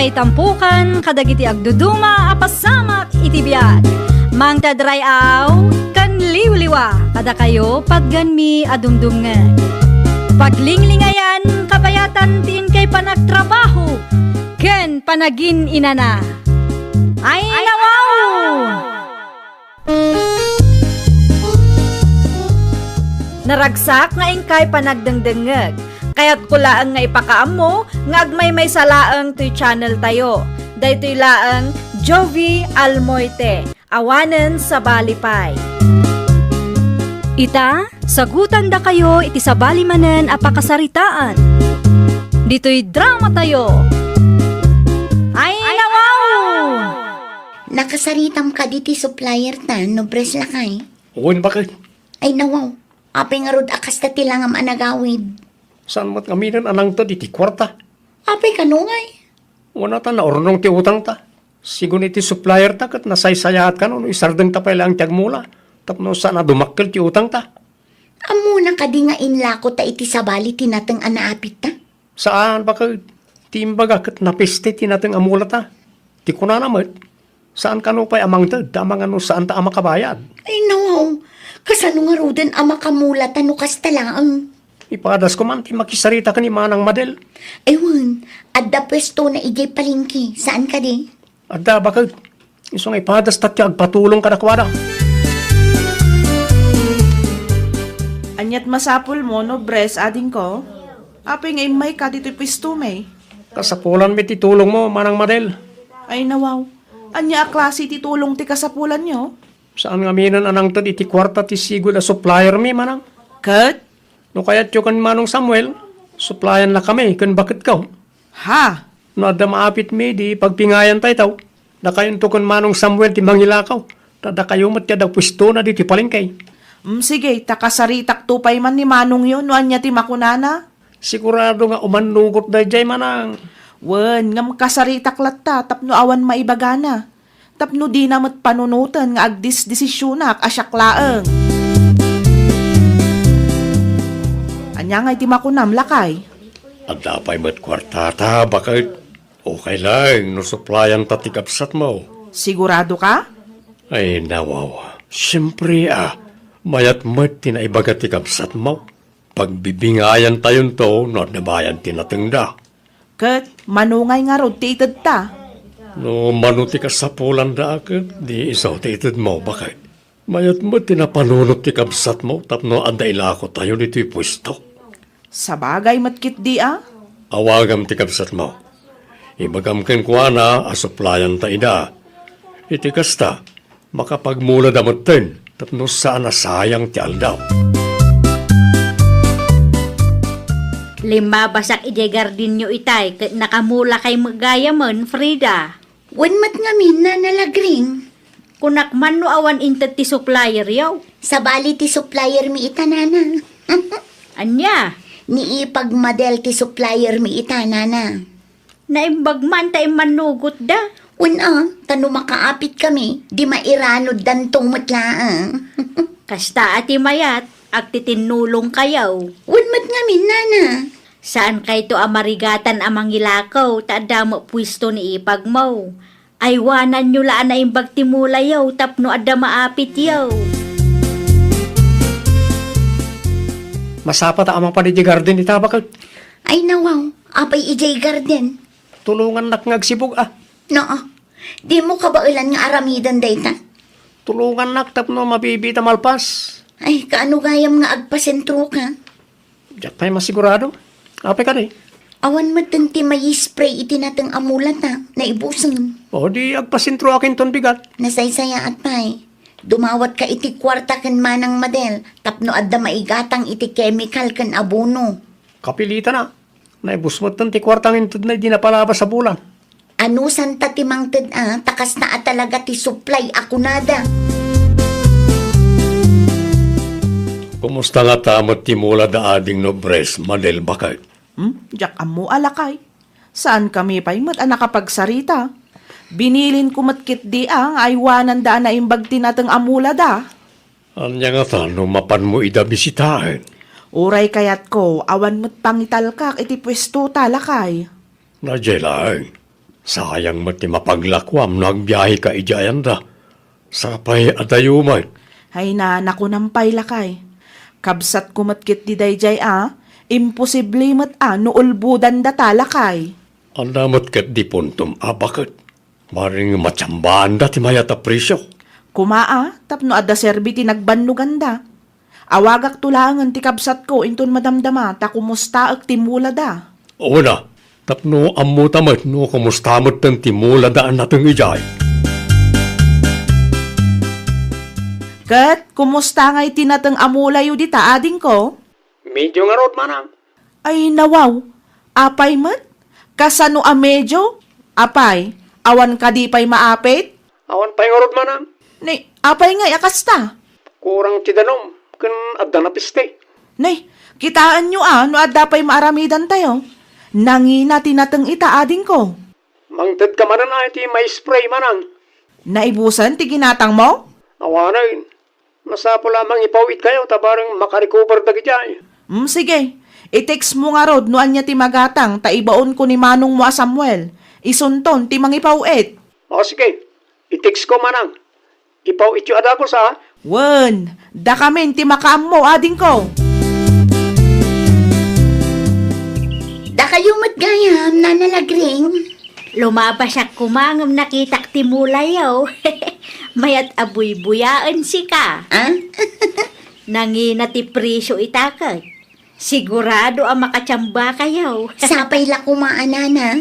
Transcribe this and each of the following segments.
kay tampukan, kadagiti agduduma, apasamak itibiyag. Mang tadrayaw, kan liwliwa, kada kayo pagganmi adumdumngeg. Paglinglingayan, kabayatan tin kay panagtrabaho, ken panagin inana. Ay nawaw! Naragsak nga ingkay panagdengdengeg. Kaya't kulaang nga ipakaam mo, nga agmay may salaang to'y channel tayo. Daytoy laang Jovi Almoite, awanen sa balipay. Ita, sagutan da kayo iti sa balimanen apakasaritaan. Dito'y drama tayo. Ay nawaw! Nakasaritam ka diti supplier ta, no bres lakay. Uwan bakit? Ay nawaw, apay nga rod akas ta tilangam anagawid. Saan mat kaminan anang ta diti kwarta? Apay kanungay. Wala ta na ornong ti utang ta. Sigun iti supplier ta kat nasaysayahat ka no isardeng ta pala ang tiyagmula. Tapno saan na dumakkel ti utang ta. Amo na kadi nga inlako ta iti sabali tinateng anaapit ta. Saan bakit? Timbaga kat napiste tinateng amula ta. Ti kuna naman. Saan ka no pa'y amang ta? Damang ano saan ta ama kabayad? Ay nawaw, kasano nga roden ama kamula ta no kastalaang. Ipadas ko man ti makisarita ka ni Manang Madel. Ewan, adda pwesto na ijay palingki. Saan ka di? Adda bakit? Isong ipadas tatya agpatulong ka nakwada. Anyat masapul mo, no, bres, ading ko? Apay ngay may ka dito'y pisto, may. Kasapulan mi ti tulong mo, Manang Madel. Ay nawaw, anya a klase ti tulong ti kasapulan nyo? Saan nga minan anang to iti kwarta ti sigul a supplier mi, Manang? Kat? No kaya't yung kan Manong Samuel, supplyan na kami, kan bakit ka? Ha? No adda maapit mi, di pagpingayan tayo taw. Na kayon to kan Manong Samuel ti mangilakaw. Tada kayo mat yada pwesto na di ti palengkay. Sige, takasaritak tupay man ni Manong yun, no anya ti makunana? Sigurado nga umanugot da jay, Manang. Wen, nga makasaritak latta, tapno awan maibagana. Tapno di namat panunutan nga agdis-desisyonak asyaklaeng. Anya nga iti makunam, lakay. At dapay mat kwartata, bakit? Okay lang, no supplyan tatikapsat mo. Sigurado ka? Ay, nawawa. Siyempre mayat mat tinaibaga tikapsat mo. Pagbibingayan tayon to, no nabayan tinatengda. Kat, manungay nga rod ti itad ta. No manuti ka sa pulan da akit, di isaw titid mo, bakit? Mayat mat tinapanunot tikapsat mo, tapno anda ilako tayo nito'y pwesto. Sa bagay matkit di Awagam tikapsat mo. Ibagam ken kuana asuplayan ta ida. Iti kasta, makapagmula damutin, tapno saan sayang ti aldaw. Lima basak ijay gardin nyo itay, kat nakamula kay magayaman, Frida. Wan mat nga min na nalagring. Kunak man no awan intet ti supplier yaw. Sabali ti supplier mi itanana. Anya, Ni ipagmadel ti supplier mi itanana. naimbag man tayo manugot da. Una, tano makaapit kami, di mairanod dantong matlaang. Kasta ati mayat, agtitinulong kayaw. Wan mat nga min nana. Saan kay to amarigatan amang ilakaw, taada mo pwisto ni ipag mo. Aywanan nyo laan na imbag timula yaw, tapno adda maapit yaw. Masapa ta amang panidi garden ita bakit? Ay nawaw, apay ijay garden. Tulungan nak ngagsibog Noo, di mo kabailan nga aramidan dayta. Tulungan nak tapno mabibita malpas. Ay, kaano gayam nga agpasentro ka? Diyak tayo masigurado. Apay ka rin. Awan mo ti may spray itinatang amulat na naibusan. O di agpasintro akin ton bigat. Nasaysaya at pay. Dumawat ka iti kwarta kan Manang Madel, tapno adda maigatang iti chemical kan abono. Kapilita na. Naibusmot ton ti kwartang intod na di napalabas sa bulan. Ano santa ti mangted takas na at talaga ti supply ako nada. Kumusta nga tamot ti mula da ading no bres, Madel bakit? Diyak amo alakay. Saan kami pa'y mat nakapagsarita? Binilin ko matkit di aywanan da na imbag tinatang amula da. Anya nga ta, no mapan mo ida bisitahin. Uray kayat ko, awan mo't pangital kak iti pwesto talakay. Najelay. Sayang mo ti mapaglakwam nagbiyahe ka ijayan da. Sapay adayumay. Hay na naku nampay lakay. Kabsat kumatkit di dayjay imposible mat noolbudan da talakay. Ang damot kat di puntum abakit. Maring matsambahan da ti mayata presyo. Kumaa, tapno adda serbi ti nagbannugan da. Awagak tulangan ti kabsat ko inton madamdama ta kumusta ak timula da. Una, tapno ammo tamat no kumustamot ng timula daan natong ijay. Kat, kumusta nga'y tinatang amulayo di ta ading ko? Medyo nga rod manang. Ay nawaw, apay mat? Kasano a medyo? Apay, awan ka di pa'y maapit? Awan pa nga rod manang. Ni, apay nga'y akasta. Kurang ti danom, kan adda na piste. Nay, kitaan nyo no adda pa'y maaramidan tayo. Nangina tinatang ita ading ko. Mangtad ka manan ay ti may spray manang. Naibusan ti ginatang mo? Awanay, masapo lamang ipawit kayo tabarang makarecover dagijay. Sige. I-text mo nga rod no anya ti magatang ta ibaon ko ni manong mo a Samuel. Isunton ti mangipawit. O sige, i-text ko manang. Ipawit yung ada ko sa... Wen, da kamen ti makaam mo ading ko. Da kayo matgayam, nanalagring. Lumabas ak kumangam nakitak timulayaw. Mayat abuy-buyaan si ka. Ah? Nangina ti presyo itakag. Sigurado ang makatsamba kayaw. Sapay la kumaanana.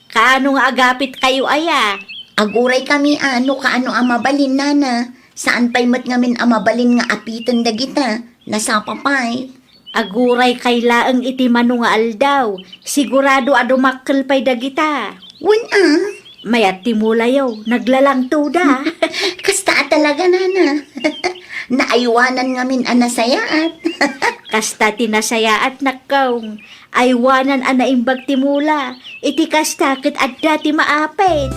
Kaano nga agapit kayo aya? Aguray kami kaano amabalin nana. Saan pa'y mat ngamin amabalin nga apitan dagita. Nasapapay. Aguray kay laang iti mano nga aldaw. Sigurado adumakkel pay dagita. Wen Mayat timulayaw, naglalang tuda. Kasta talaga nana. Naaywanan ngamin anasayaat. Kasta tinasaya at nakaw. Aywanan ana imbag timula. Iti kasta ket adda ti maapit.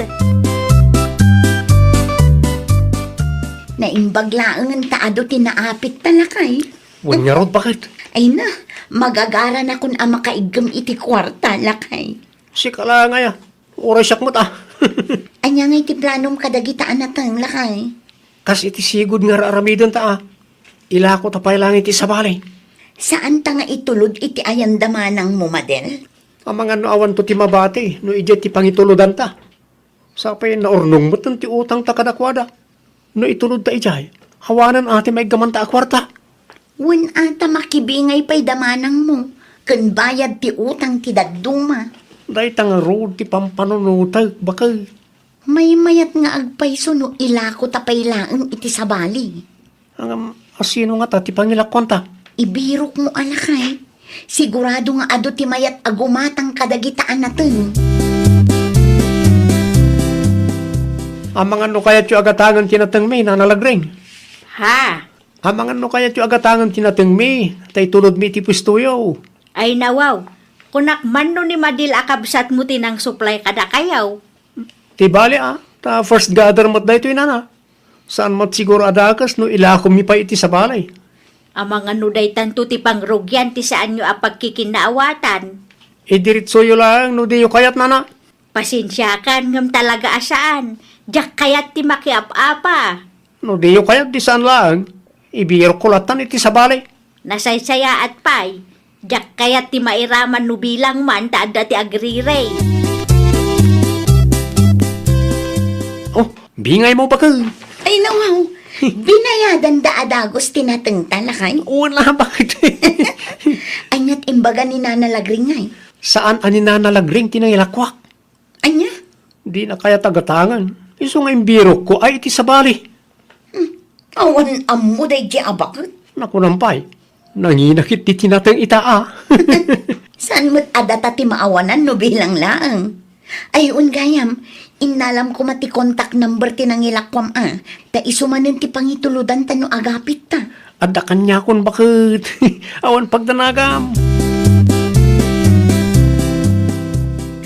Naimbag laang ang taado tinaapit talakay. Wan nga rod, bakit? Ay na, magagara na kun ang makaigam iti kwarta lakay. Si kala nga ya. Oras siyak mo ta. Anya nga iti planom kadagitaan na tang lakay. Kas iti sigod nga raaramidon ta Ilako tapay lang iti sabali. Saan ta nga itulod iti ayandamanang mo, Madel? Ang mga no awan to ti mabati, no ije ti pangituludan ta. Sapay naurnong mo ti utang ta kadakwada. No itulod ta ijay, hawanan ati may gaman ta akwarta. Wen ata makibingay pa'y damanang mo. Kun bayad ti utang ti daduma. Day tang road ti pampanunutag, bakal. May mayat nga agpayso no ilako tapay laang iti sabali. Ang asino nga ta ti pangilakon ta. Ibirok mo alakay. Sigurado nga ado ti mayat agumatang kadagitaan natin. Ang mga no kaya tiyo agatangan tinatang may nanalagring. Ha? Ang mga no kaya tiyo agatangan tinatang may, tay tulod mi ti pustuyo. Ay nawaw. Kunak man no ni Madil akabsat mo tinang supply kada kayaw. Ti bali ta first gather mo't da ito inana. Saan mo't siguro adakas no ilakom mi pa iti sa balay. Ang mga nuday tanto ti pangrugyan ti saan nyo apagkikinaawatan. Diritso yo lang no di yo kayat nana. Pasensyakan ngam talaga asaan. Diyak kayat ti makiap-apa. No di yo kayat di saan lang. Ibiro kulatan iti sa balay. Nasaysaya at pay. Diyak kayat ti mairaman no bilang man taadda ti agriray. Oh, bingay mo ba ka? Ay nawaw, binayadan da adagos tinateng talakay. Wala, bakit? Anyat imbaga ni nanalagring ngay. Saan ani nanalagring tinangilakwak? Anya? Di na kaya tagatangan. Iso nga imbiro ko ay iti sa bali. Awan amuday di abakot. Naku nampay, nanginakit ti tinatang itaa. Saan mo't adata ti maawanan no bilang laang? Ay gayam, inalam ko mati contact number ti nangilakwam ta isumanin ti pangituludan ta no agapit ta. Adda kanya kon bakit? Awan pagdanagam.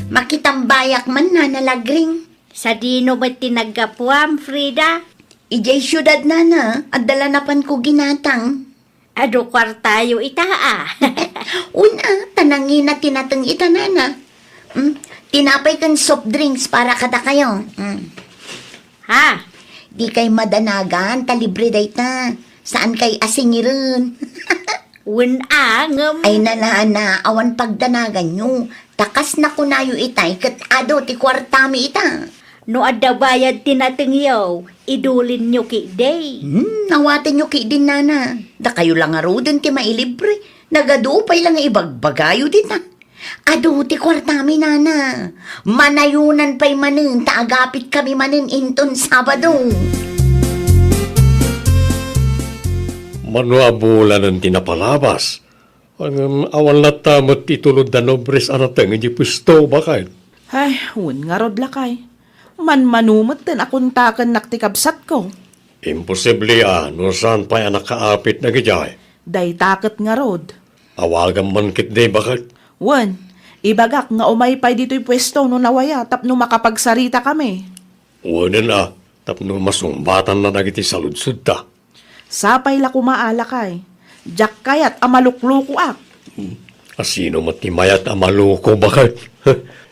Makitambayak man nanalagring. Sa dino ba't tinaggapuam, Frida? Ijay syudad nana, at dala napan ko ginatang. Ado kwartayo itaa. Una, tanangin na tinatang itanana. tinapay kan soft drinks para kada kayo. Ha? Di kay madanagan, talibre dayta. Saan kay asingirin? Winangam. Ay na, awan pagdanagan nyo. Takas na kunayo itay, kat ado ti kwartami ita. No adda bayad tinatengyaw, idulin nyo ki day. Nawatin nyo kay din nana. Da kayo lang aro din ti mailibre. Nagadupay lang ibagbagayo din na. Ado ti kwartami nana. Manayunan pa'y manin, taagapit kami manin inton Sabado. Manuabulan ng tinapalabas. Ang awal na tamot itulod na nobres anatang hindi pusto bakit? Ay, nga rod lakay. Manumot din akong takan naktikabsat ko. Imposible no saan pa yan nakaapit na gijay. Day takot nga rod. Awagan man kit day bakit? Wan, ibagak nga umaypay dito'y pwesto no nawaya tapno makapagsarita kami. Uwanan tapno masumbatan na nagiti saludsud ta. Sapay la kumaalakay. Diyak kayat amalukluko ak. Asino matimayat amaluko bakit?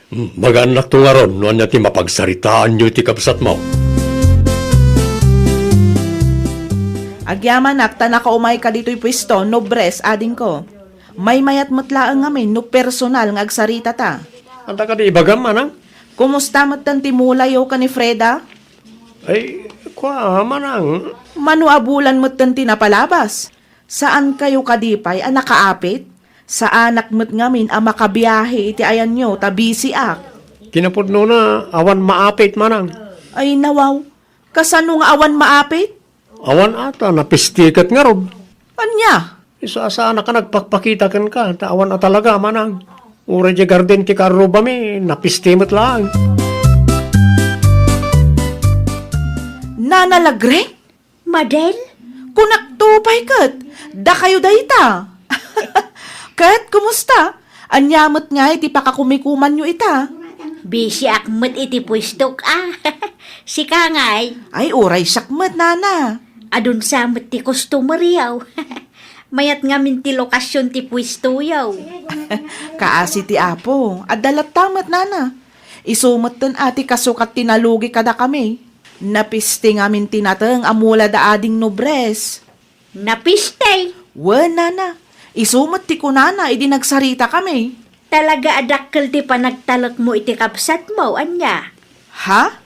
Magaan na tungaron no anya ti mapagsaritaan nyo ti kapsat mo. Agyaman nakta nakaumay ka dito'y pwesto no bres ading ko. May mayat mutlaang ngamin no personal nga agsarita ta. Anda ka di ibagam manang? Kumusta matan timulayo ka ni Freda? Ay, kwa manang. Manuabulan mo't tinapalabas. Saan kayo kadipay ang nakaapit? Sa anak mo't ngamin ang makabiyahe iti ayan nyo tabisi ak. Kinapudno na awan maapit manang. Ay nawaw, kasano nga awan maapit? Awan ata napistikat nga rob. Anya? Isa sa anak ka nagpakpakita kan ka. Awan na talaga manang. Ura di garden ti karo ba mi napistimot lang. Nanalagre? Madel? Kunaktupay kat. Da kayo dayta. Kat, kumusta? Anyamot nga iti pakakumikuman nyo ita. Busy akmat iti pwistok Si Kangay, Ay, uray sakmat, nana. adun samot ti customer yaw. Mayat nga min ti lokasyon ti pwisto yaw. Kaasi ti apo. Adalat tamat, nana. Isumot ton ati kasukat tinalugi kada kami. Napiste ngamin tinatang amula da ading nobres. Napistay. Wan, nana. Isumot ti kunana, idi nagsarita kami. Talaga adakkel ti panagtalak mo iti kapsat mo, anya. Ha?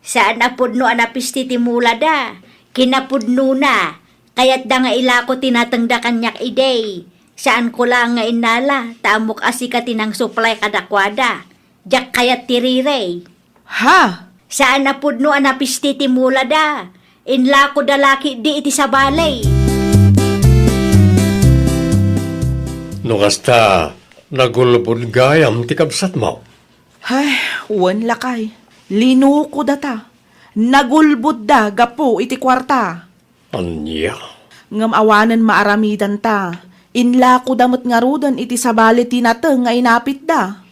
Saan apudno anapisti ti mula da? Kinapudno na. Kaya't da nga ilako tinatangda kanyak iday. Saan ko lang nga inala, taamok asika tinang supply kadakwada. Jak kayat tirire. Ha? Saan apudno anapisti ti mula da? Inlako dalaki di iti sa balay. No kasta nagulbod gayam ti kapsat mo. Ay, wan lakay. Linuko data. Nagulbud da, gapo iti kwarta. Anya. Ngam awanan maaramidan ta. Inla ko damot nga rudan iti sabali tinateng nga inapit da.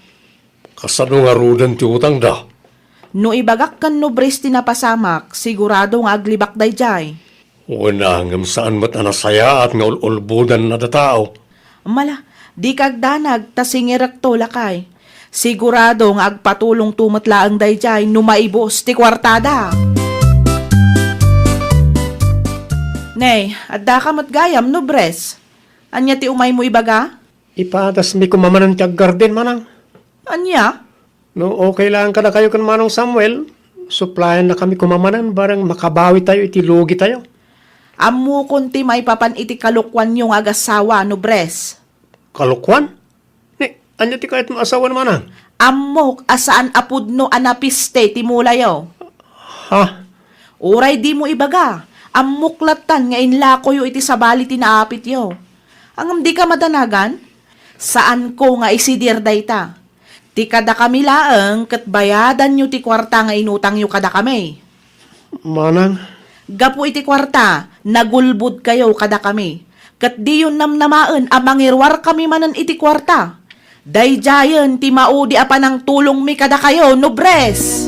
Kasano nga rudan ti utang da. No ibagak kan no bres tinapasamak, sigurado nga aglibak dayjay. Una ngam saan mat anasaya at nga ulbudan na da tao. Mala, di kagdanag tasingirak to lakay. Sigurado nga agpatulong tumatlaang dayjay no maibos ti kwartada. Nay, adda ka matgayam no bres. Anya ti umay mo ibaga? Ipatas mi kumamanan ti garden manang. Anya? No okay lang kada kayo kan manong Samuel. Supplyan na kami kumamanan barang makabawi tayo iti lugi tayo. Ammo kunti may papan iti kalukwan yung agasawa no bres. Kalukwan? Anya ti kahit maasawa naman ah. Ammok asaan apudno anapiste ti mulayo. Ha? Uray di mo ibaga. Ammuklatan nga inlako yo iti sabali ti naapit yo. Angam di ka madanagan? Saan ko nga isidir dayta? Ti kada kami laeng ket bayadan nyo ti kwarta nga inutang yo kada kami. Manang? Gapo iti kwarta, nagulbud kayo kada kami. Ket di yun namnamaan amangirwar kami manan iti kwarta. Dayjayan ti maudi apa ng tulong mi kada kayo, nobres.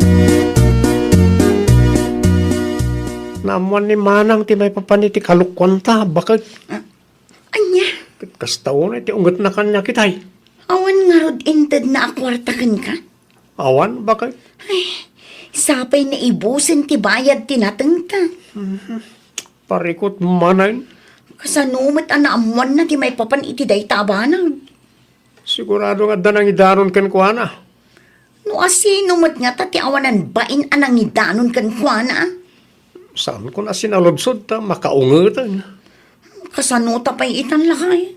Namuan ni Manang ti may papaniti kalukwan ta. Bakit? Anya, Kastaon iti ungat na kanya kitay. awan nga rod inted na akwartakan ka? Awan, bakit? Sapay na ibusin ti bayad tinatengta. Parikot manayin. Kasanumat anaamuan na ti may papan iti day tabanang. Sigurado nga danang idaron kan kuana. No asinumat nga tati awanan bain anang idanon kan kuana. Saan ko na sinalodsod ta makaungutan? Kasanuta pa'y itan lakay.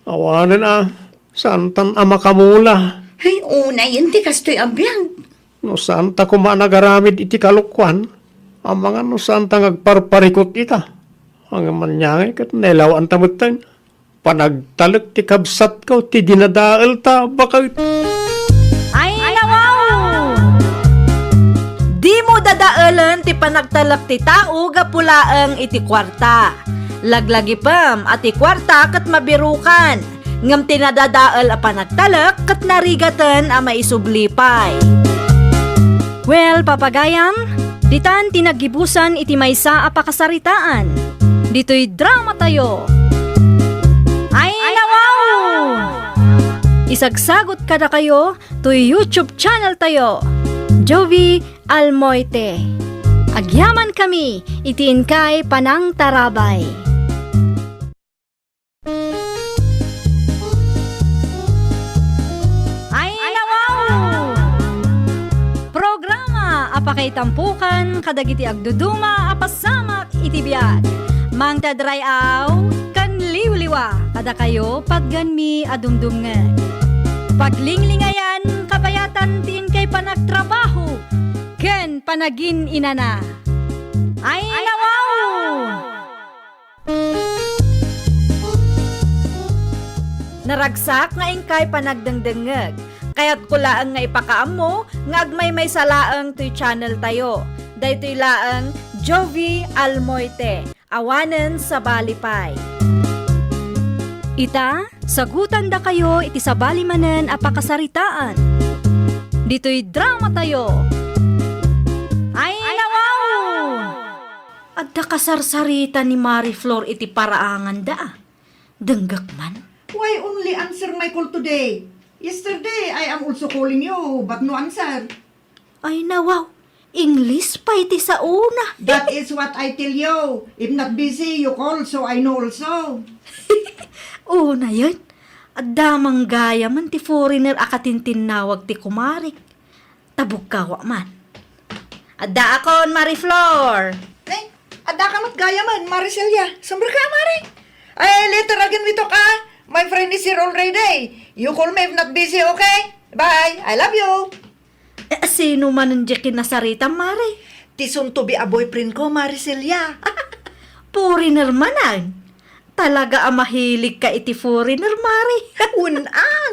Awanan saan tan makamula? Ay, una yun ti kastoy abiyag. No saan ta kumanagaramid iti kalukwan? Ang mga no saan ta ngagparparikot ita? Ang manyangay kat nelawan tamutan. Panagtalak ti kabsat ko, ti dinadaal ta, bakit? Ay, nawaw! Di mo dadaalan ti panagtalak ti tao gapulaang iti kwarta. Laglagi pam at ti kwarta kat mabirukan. Ngam tinadadaal a panagtalak kat narigatan a maisublipay. Well, papagayam, ditan tinagibusan iti maysa a pakasaritaan. Dito'y drama tayo. Ay, nawaw! Isagsagot kada kayo to YouTube channel tayo. Jovi Almoite. Agyaman kami, itiin kay Panang Tarabay. Ay, nawaw! Programa apakay tampukan kadagiti agduduma apasamak itibiyag. Mang tadrayaw kan liwliwa kada kayo pagganmi adumdumngan. Paglinglingayan kapayatan tin kay panagtrabaho ken panagin inana. Ay, nawaw! Naragsak nga ingkay panagdengdengeg. Kaya't kulaang nga ipakaamo nga agmay may salaang to'y channel tayo. Daytoy laang Jovi Almoite. Awanen sa Balipay. Ita, sagutan da kayo iti sa balimanen a pakasaritaan. Dito'y drama tayo. Ay, nawaw! Adda kasarsarita ni Marie Flor iti paraangan da. Denggak man. Why only answer my call today? Yesterday, I am also calling you, but no answer. Ay, nawaw. English pa iti sa una. That is what I tell you. If not busy, you call, so I know also. Una yun. Adamang gaya man ti foreigner akatintinawag ti kumarik. Tabog kawa man. Adda akon, Marie Flor. Eh, ada ka mat gaya man, Maricelia. Sumber ka, Mari. Ay, later again we talk, ah. My friend is here already. You call me if not busy, okay? Bye. I love you. Sino man ang diyakin na sarita, Mare? Ti soon to be a boyfriend ko, Maricelia. Foreigner manan. Talaga ang mahilig ka iti foreigner, Mare.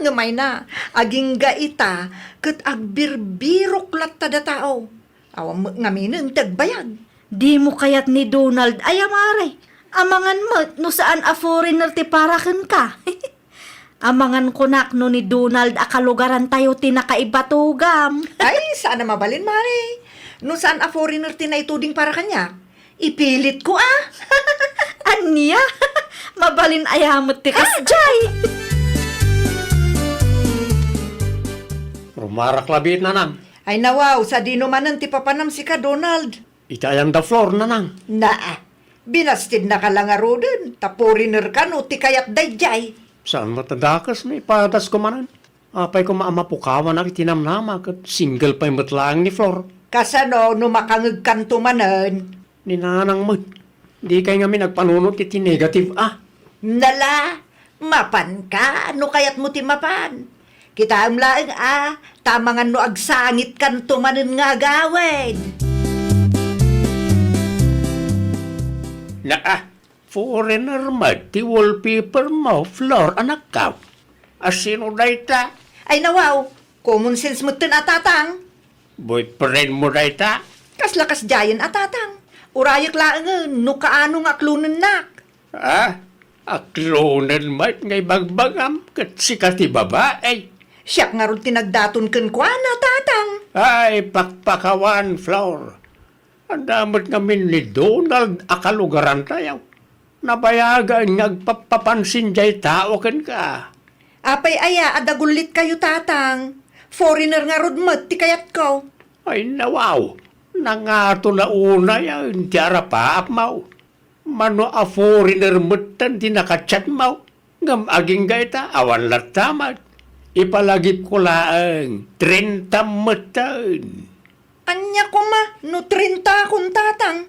Ngamay na. Aging gaita, kat agbirbirok latta da tao. Awam ngamin tagbayag. Di mo kayat ni Donald ay, Mare. Amangan mo, no saan a foreigner ti parakan ka. Amangan kunak no ni Donald akalugaran tayo tinakaibatugam. Ay, saan na mabalin, Mari? No saan a foreigner tinaituding para kanya? Ipilit ko, ah. Anya? Mabalin ayamot ti kasjay. Rumarak labit na nang. Ay nawaw, sa di naman ti papanam si ka, Donald. Itayan da floor na nang. Binastid na ka lang arodin. Taporiner ka no, ti kayat dayjay. Saan matadakas may padas ko manan? Apay ko maamapukawan na itinamnama kat single pa yung matlaang ni Flor. Kasano, no makangag kanto manan. Ninanang mo. Di kayo nga may nagpanunod iti negative Nala, mapan ka, no kayat mo ti mapan. Kita ang laing tamangan no agsangit kanto manan nga gawin. Foreigner mat, ti wallpaper mo, Flor, anak ka. Asino dayta? Ay nawaw, common sense mo tinatatang. Boyfriend mo dayta? Kas jayan atatang. Urayak laang no kaano nga klunan nak. Aklonan mat ngay bagbagam kat sikati babae. Siyak nga ron tinagdaton ken kwa na tatang. Ay, pakpakawan, Flor. Ang damot ngamin ni Donald akalugaran tayo. Nabayagan ngagpapapansin jay tao ken ka. Apay aya adagulit kayo tatang. Foreigner nga rod mat, ti kayat ko. Ay nawaw, nangato na una yan, tiyara pa mau. Mano a foreigner mutan di nakachat mau. Ngam aging gaita, awan latamat. Ipalagip ko laang, 30 mutan. Anya ko ma, no 30 akong tatang.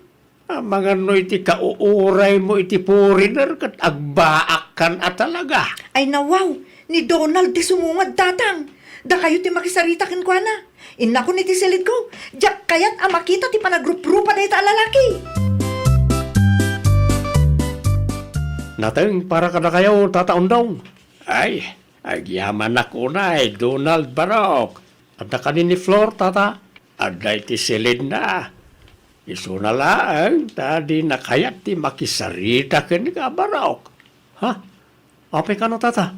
Mga no iti kauuray mo iti foreigner kat agbaak kan at talaga. Ay nawaw, ni Donald ti sumungad tatang. Da kayo ti makisarita kin kwa na. Inna ko ni ti silid ko. Diyak kayat makita ti panagrup-rupa na ita lalaki. Nateng para kada kayo tataon daw. Ay, agyaman ako na Donald Barok. Ada kanin ni Flor tata. Ada iti silid na. Iso na lang, tadi nakayat ti makisarita ken ka Barok. Ha? Apay ka no tata?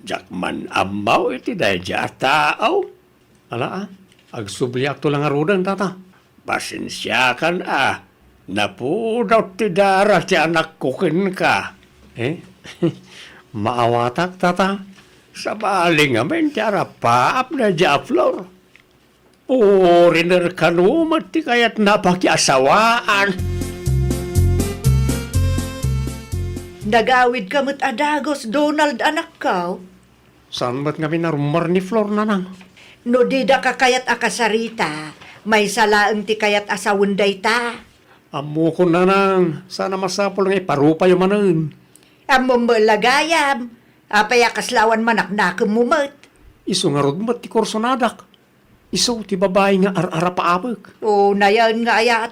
Jakman amaw iti dayja tao. Ala agsubliak to lang arudan tata. Pasensya kan Napudaw ti dara ti anak ko ken ka. Maawatak tata. Sa baling amen ti arapaap na dya Flor. Foreigner kanumat ti kayat napakiasawaan. Nagawid ka mo't adagos, Donald anak ko. Saan ba't kami narumar ni Flor nanang? No di da ka kayat akasarita, may salaang ti kayat asawunday ta. Amo ko nanang, sana masapol nga iparupa yung manan. Amo malagayam, apay akaslawan manaknakam mo mat. Iso nga rod mat ti korsonadak. Iso ti babae nga ar-ara paabag. O nayan nga ayat.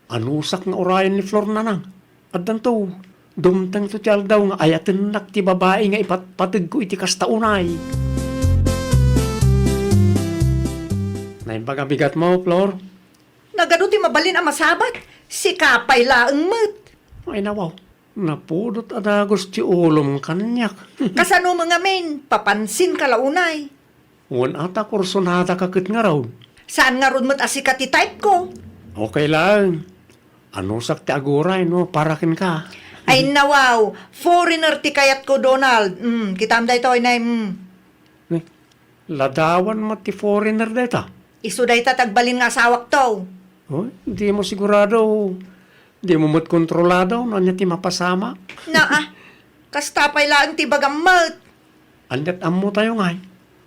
Anusak nga orayan ni Flor nanang. At danto, dumtang to tiyal daw nga ayatin nak ti babae nga ipatpatig ko iti kastaunay. Naimbaga bigat mo, Flor? Nagano ti mabalin ang masabat, si kapay laang mat. Ay nawaw, napudot adagos ti ulom kanyak. Kasano mga men, papansin ka launay. Wan ata korsonada kakit nga raw. Saan nga ron mat asika ti type ko? Okay lang. Anusak ti aguray, no? Parakin ka. Ay nawaw, foreigner ti kayat ko, Donald. Kitam da ito, inay. Ladawan mo ti foreigner deta. Isu da ita tagbalin nga asawak to. Oh, di mo sigurado. Di mo mo't kontrolado, no niya ti mapasama. Kastapay lang ti bagang mat. Andat amo tayo nga.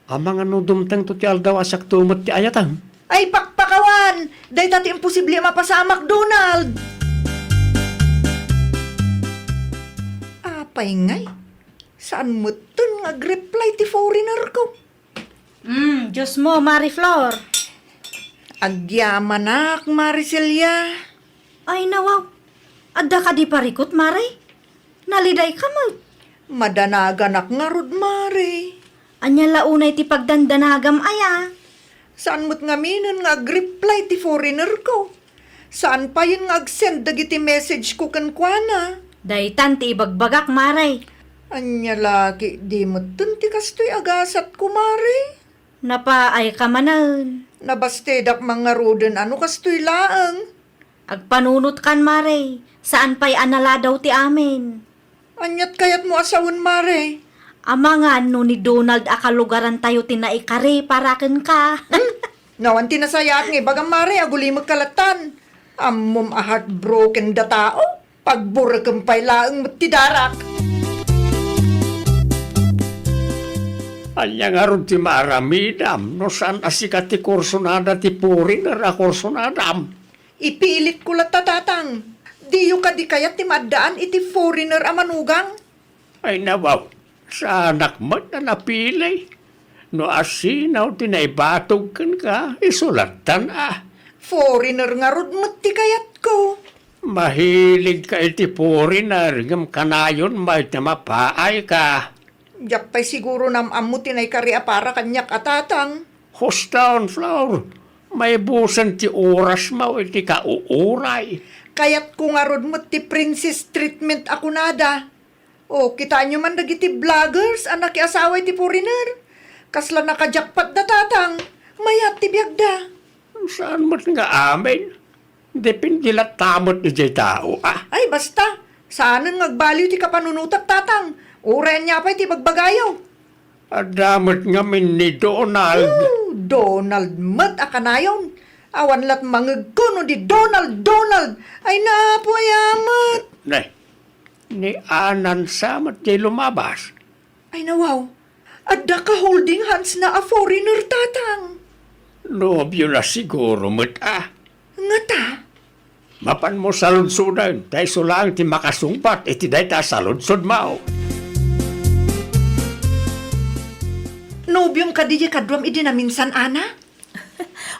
Ang mga no dumtang to ti aldaw asyak tumot ti ayatang. Ay pakpakawan, da ita ti imposible mapasamak, Donald. Apay ngay, saan mo tun nga-reply ti foreigner ko? Diyos mo, Marie Flor. Agyamanak, Maricelia. Ay nawaw, adda ka di parikot, Mare? Naliday ka mo. Madanaganak nga rod, Mari. Anya launay ti pagdandanagam aya. Saan mo't nga minon nga ag-reply ti foreigner ko? Saan pa yun nga ag-send dagiti message ko kankwana? Daytan ti ibagbagak, Mare. Anya laki, di mo tun ti kastoy agasat ko, Mari. Napa ay ka manan. Nabastedak mga roden, ano kastoy laang? Agpanunot kan, Mare. Saan pa'y anala daw ti amin? Anyat kayat mo asawon, Mari. Amangan no ni Donald akalugaran tayo tinaikari paraken ka. Nawan tinasayat nga, bagang Mari, aguli magkalatan. Amom a heartbroken da tao. Pagburakam pa'y laang matidarak. Anya nga ron ti maramidam. No saan asika ti korsonada ti puri na korsonadam. Ipilit ko tatatang. Diyo ka di kayat ti madaan iti foreigner a manugang. Ay nawaw, sa anak mo na napilay. No asinaw tinaibatog kan ka, isulatan Foreigner nga rod ti kayat ko. Mahilig ka iti puri na ringam kanayon may mapaay ka. Diyak pa'y siguro namam tinay kari para kanyak atatang. Hostown, Flower. May busan ti oras mo iti kauuray. Kayat ko nga rod ti princess treatment ako nada. O, kita nyo man dagiti vloggers, anak asaway ti foreigner. Kasla nakajakpat da tatang, mayat ti biyagda. Saan mo't nga amin? Depende la tamot ni jay tao, Ay, basta, saanan ngagbaliw ti kapanunutak tatang. Uren niya pa'y ti bagbagayaw. Adamot nga min ni Donald. Donald mat akanayon. Awan lat mangagkuno di Donald. Ay napo ayamat. Nay, ni anan samat jay lumabas. Ay nawaw. Adda ka holding hands na a foreigner tatang. Nobyo na siguro mat Nga ta. Mapan mo sa lunsudan, tayo sulang ti makasungpat, iti day ta sa lunsod mao. Nobyong kadije kadwam idi na minsan ana.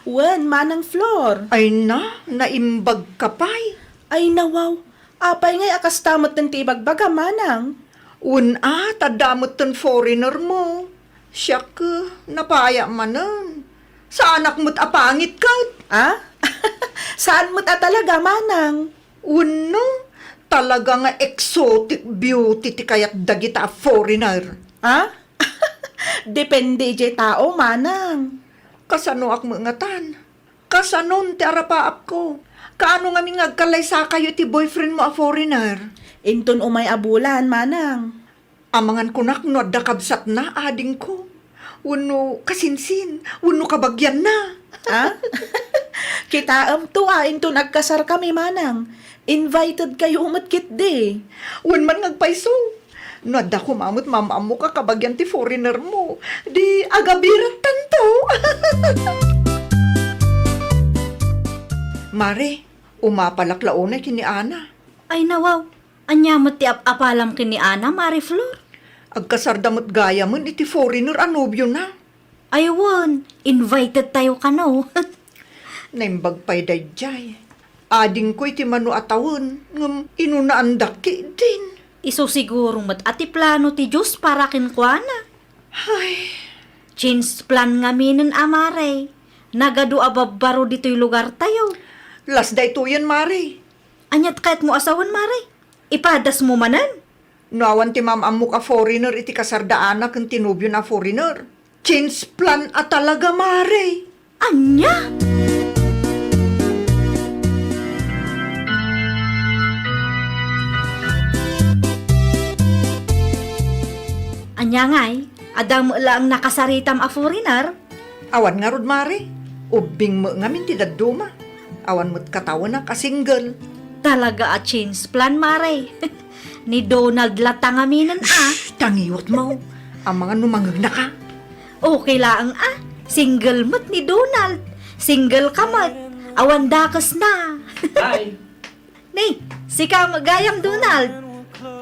Wen, manang Flor. Ay na, naimbag ka pa'y. Ay nawaw. Apay ngay akas tamot ng tibagbaga, manang. Una, tadamot ton foreigner mo. Siya ka, napaya manan. Sa anak mo't apangit ka. Ah? Saan mo't talaga, manang? Uno, talaga nga exotic beauty ti kayat dagita a foreigner. Ah? Depende je tao, manang. Kasano ak mangatan? Kasanon ti arapaap ko? Kaano nga ngagkalay sa kayo ti boyfriend mo a foreigner? Inton umay abulan, manang. Amangan kunak no adda kabsat na ading ko. Uno kasinsin, uno kabagyan na. Ah? Kita to inton agkasar kami, manang. Invited kayo umatkit de. Un man ngagpaiso. No adda kumamot mamamo ka kabagyan ti foreigner mo. Di agabirat tanto. Mare, umapalaklaon na kini Ana. Ay nawaw, anyamot ti apalam kini Ana, Mari Flor. Agkasardamot gaya mo iti foreigner anobyo na. Aywan, invited tayo ka no. Naimbag pa'y dayjay. Ading ko iti mano atawon, ngam inunaan daki din. Iso siguro mat ati plano ti Diyos para kinkwana. Ay, Change plan nga minin amare. Nagadu ababaro dito'y lugar tayo. las day to yan, Mare. Anyat kahit mo asawan, Mare. Ipadas mo manan. Nawan ti mamamok a foreigner iti kasardaanak ang tinubyo na foreigner. Change plan at talaga, Mare. Anya? Anya nga'y, adang mo lang nakasaritam a foreigner. Awan nga rod, Mare. Ubing mo nga min ti daduma. Awan mo't katawan na kasingle. Talaga a change plan, Mare. Ni Donald latangaminan Tangiwat mo. Ang mga numangag na ka. Okay lang Single mat ni Donald. Single ka mat. Awan dakas na. Ay, Ni, sika magayam Donald.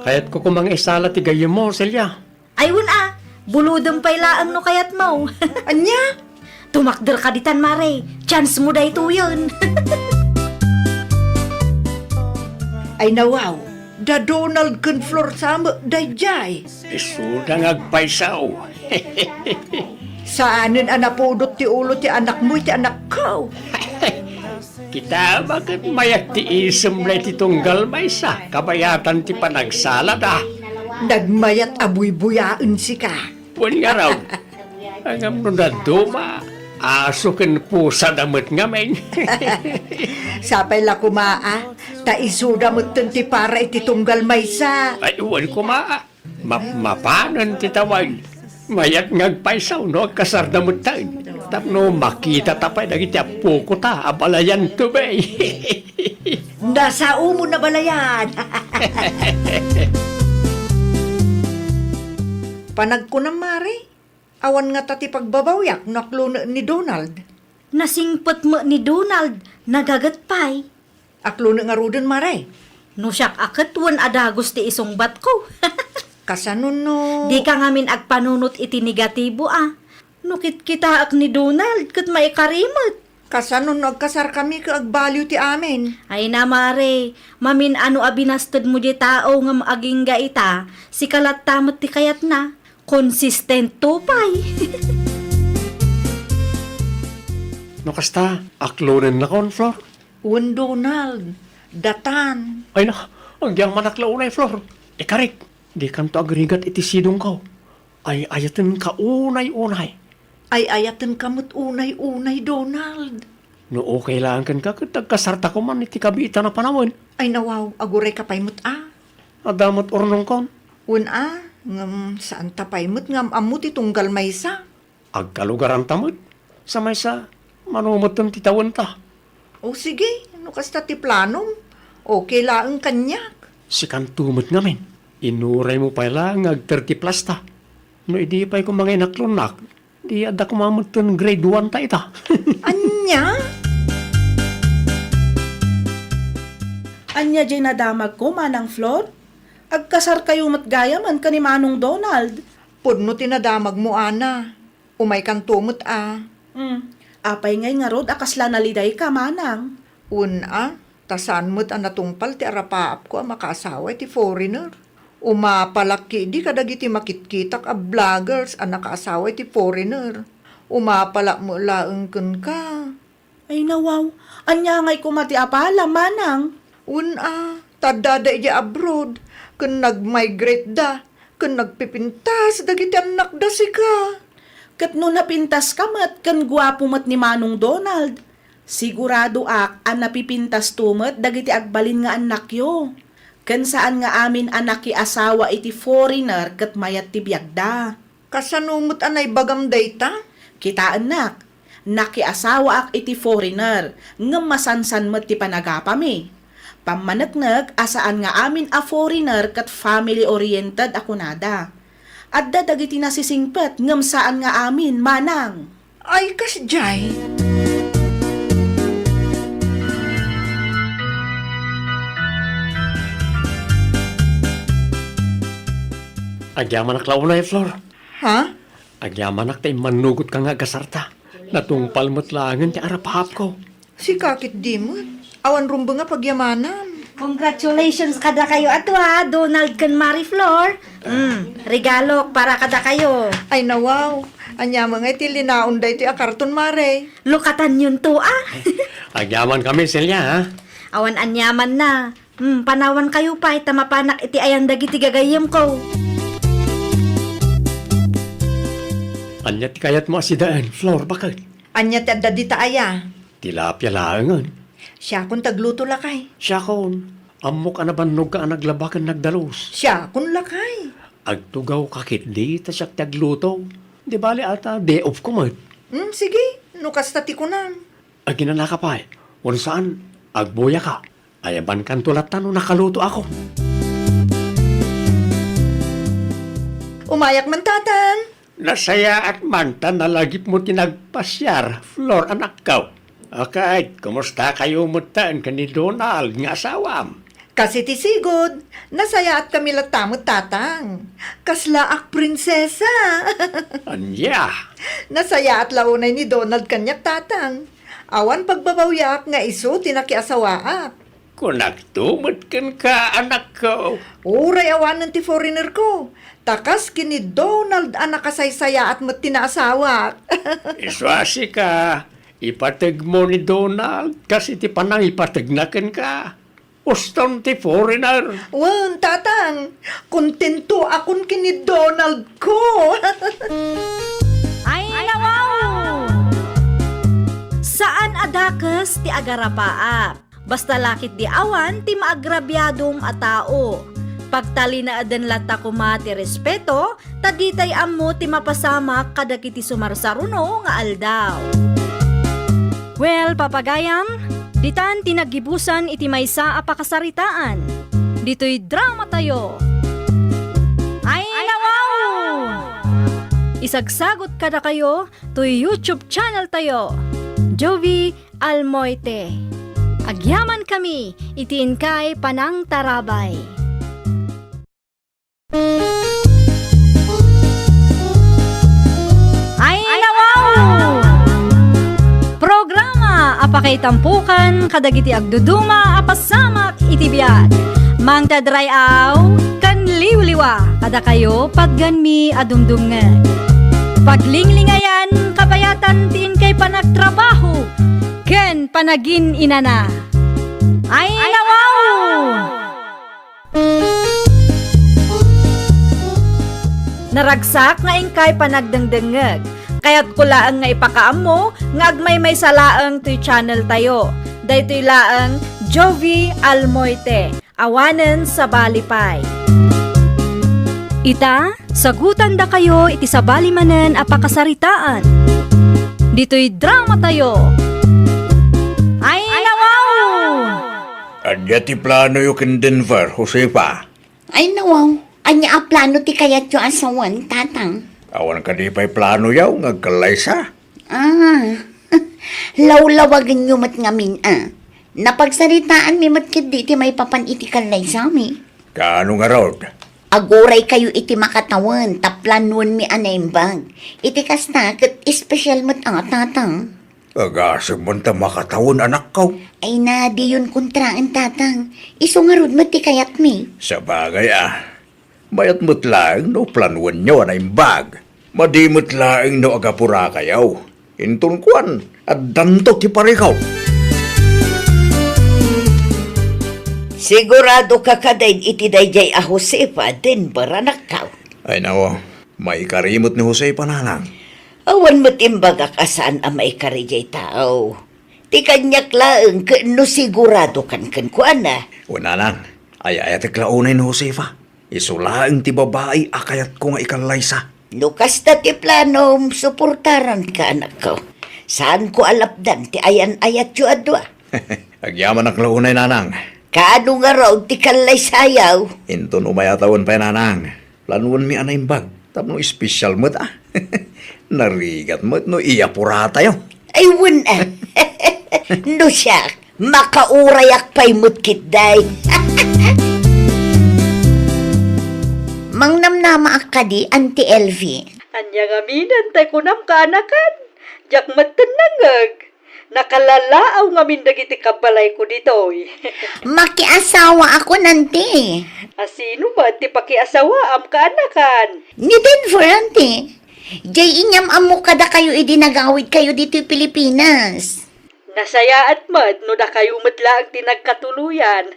kaya't ko kumang isala ti gayem mo, Celia. Ayun buludong pailaan no kayat mo. Anya? Tumakder ka ditan, Mare. Chance mo day to yun. Ay nawaw. Da Donald kun Flor sama dayjay. Isudang agpaisaw. Saanin anapudot ti ulo ti anak mo ti anak ko. Kita bakit mayak ti isem na ti tunggal maysa, kabayatan ti panagsalad Nagmayat abuy-buyaan si ka. Wan nga raw. Ang no na duma, aso ken pusa damit nga men. Sapay la kumaa, ta isuda mo ti para iti tunggal maysa. Ay, wan ko mapanan ti tawag. Mayat ngagpaisaw, no? Kasarda mo tayo. Tapno makita tapay dagiti apo ko ta, abalayan to bay. Nasa umo na balayan. Panag ko na, Mare. Awan nga tati pagbabawyak naklo ni Donald. Nasingpot mo ni Donald. Nagagatpay. Aklo nga rudon, Mare. No siyak akatwan adagos ti isungbat ko. Kasanon no. Di ka ngamin agpanunot iti negatibo Nukit kita ak ni Donald kat maikarimot. Kasanon no agkasar kami ka agbaliw ti amin. Ay na, Mare, mamin ano abinastad mo di tao nga maaging gaita, si kalat tamot ti kayat na, consistent tupay. No kasta, aklonen na kon, Flor. Un Donald, datan. Ay na, ang diyang manaklaunay, Flor. Ikarik, di kanto agrigat iti sidong ko. Ay ayatin ka unay-unay. Ay ayatan kamot unay-unay, Donald. No okay lang kan ka, katagkasarta ko man iti kabita na panawin. Ay nawaw, aguray ka paymot Adamot urnong kon. Un ngam saan ta paymot ngam amot itunggal maysa. Agkalugaran tamot. Sa may sa manumoton ti tawon ta. O sige, ano kasta ti planom? Okay laang kanyak. Si kantumot ngamin. Inuray mo pa lang ag 30 plus ta. No idi pa'y kung mga inaklonak, di ada kumamuton grade 1 ta ita. Anya? Anya jay nadamag ko, Manang Flor? Agkasar kayo matgaya man ka ni Manong Donald. Pudno tinadamag mo, Ana. Umay kang tumot, Apay ngay nga rod, akasla naliday ka, Manang. Una, tasan mo't ang natungpal ti arapaap ko ang makaasawa ti foreigner. Umapalaki di kadagiti makitkitak a vloggers ang nakaasawa ti foreigner. Umapala mo laeng kun ka. Ay nawaw, anya ngay kumati apala, Manang. Una, tadada iya abroad. Kun nag-migrate da. Kun nagpipintas, dagiti anak da si ka. Kat no napintas ka mat, kan gwapo mat ni Manong Donald. Sigurado ang napipintas tumat, dagiti agbalin nga anak yo. Kan saan nga amin anak ki asawa iti foreigner, kat mayat ti biyagda. Kasanumot anay bagam dayta? Kita anak, nakiasawa ak iti foreigner, nga masansan mat ti panagapami. Pamanatnag, asaan nga amin a foreigner kat family-oriented ako nada. At dadagiti nasisingpet, ngam saan nga amin, Manang. Ay, kasjay. Agyaman aklaunay, Flor. Ha? Agyaman tayo manugot ka nga gasarta. Natungpal mo't langan ti arapahap ko. Si kakit di mo. Awan rumbo nga pagyamanan. Congratulations kada kayo ato ha, Donald kan Marie Flor. Regalo para kada kayo. Ay nawaw. Anya mga iti linaon da iti akarton mare. Lukatan yun to Agyaman kami, Celia, ha? Awan anyaman na. Panawan kayo pa, itamapanak iti ayang dagiti gagayam ko. Anya ti kayat mo asidaan, Flor, bakit? Anya ti adda dita aya. Tilapia langan. Siya kung tagluto lakay. Siya kon, amok anabannog ka naglabakan nagdalos. Siya kung lakay. Agtugaw kakit di, ta siya tagluto. Di bali ata, day off ko mat. Sige. Nukas tati ko na. Aginanaka pa eh. Wala saan, agboya ka. Ayaban kan tulatan no nakaluto ako. Umayak man tatang. Nasaya at manta na lagip mo tinagpasyar, Flor, anak ka. Okay, kumusta kayo mutan ka ni Donald nga asawam? Kasi ti sigod, nasaya at kami latamot tatang. Kasla ak prinsesa. Anya, Nasaya at launay ni Donald kanyak tatang. Awan pagbabawyak nga iso tinakiasawaak. kung nagtumot kan ka, anak ko. Uray awanan ti foreigner ko. Takas kini Donald ang nakasaysaya at matinasawak. Iswasi ka, ipatag mo ni Donald kasi ti panang ipatagnakan ka. Uston ti foreigner. Wan, tatang, kontento akon kini Donald ko. Ay, nawaw! Saan adakas ti agarapaap? Basta lakit di awan ti maagrabyadong a tao. Pagtali na adan lata kuma ti respeto, taditay ammo ti mapasamak kadakiti sumarsaruno nga aldaw. Well, papagayam, ditan tinagibusan iti maysa a pakasaritaan. Dito'y drama tayo. Ay, nawaw! Isagsagot kada kayo to YouTube channel tayo. Jovi Almoite. Agyaman kami, itiin kay Panang Tarabay. Ay, nawaw! Programa apakay tampukan kadagiti agduduma apasamak iti biag. Mang tadrayaw kan liwliwa kada kayo pagganmi adumdumngan. Paglinglingayan kabayatan tiin kay panagtrabaho ken panagin inana. Ay, nawaw! Naragsak nga ingkay panagdengdengeg. Kaya't kulaang nga ipakaammo nga agmay may salaang to'y channel tayo. Daytoy laang Jovi Almoite. Awanen sa Balipay. Ita, sagutan da kayo iti sa balimanen apakasaritaan. Dito'y drama tayo. Ay, nawaw! Anya ti plano yung kin Denver, Josefa. Ay nawaw, anya a plano ti kayat yung asawan, tatang. Awan ka di pa'y plano yaw, ngagkalay sa. Lawlawagan nyo mat ngamin Napagsaritaan mi mat kidi ti may papan iti kalay sa mi. Kaano nga raw? Aguray kayo iti makatawan, taplanuan mi anaimbag. Iti kasta, kat espesyal mat tatang. Agasig mo ta makatawon anak ko. Ay na, di yun kontraan, tatang. Iso nga rod mat ti kayat mi. Sa bagay mayat mo't laeng no planuan nyo na imbag. Madimot laeng no agapura kayaw. Intun kuan, at danto ti parikaw. Sigurado ka kadayd iti dayjay a Josefa, Denver, anak ka. Ay nawo, may karimot ni Jose pananang. Awan mo't imbaga ka saan a maikariyay tao. Ti kanyak laeng no sigurado kan kuan Una lang, ay ti klaunay ni Josefa. Isulaeng ti babae akayat ko nga ikalaysa. Lukas na ti plano, suportaran ka, anak ko. Saan ko alapdan ti ayan-ayat yu adwa? Agyaman ang klaunay nanang. Kaano nga raw ti kalay sayaw? Inton umayatawan pa nanang. Planuan mi anaimbag. Tapno espesyal mo't Narigat mo't no iyapura tayo. Ay, wala. No siya, makaurayak pa'y mutkit day. Mangnamnama akadi, Auntie Elvie. Anya nga minan tay kunam kaanakan. Jak matenangag. Nakalalaaw nga min dagiti kabalay ko ditoy. Makiasawa ako nanti. Asino ba ti pakiasawa am kaanakan? Ni Denver, Auntie. Jay inyam amo kada kayo idinagawid kayo dito'y Pilipinas. Nasaya at mad no da kayo madlaang tinagkatuluyan.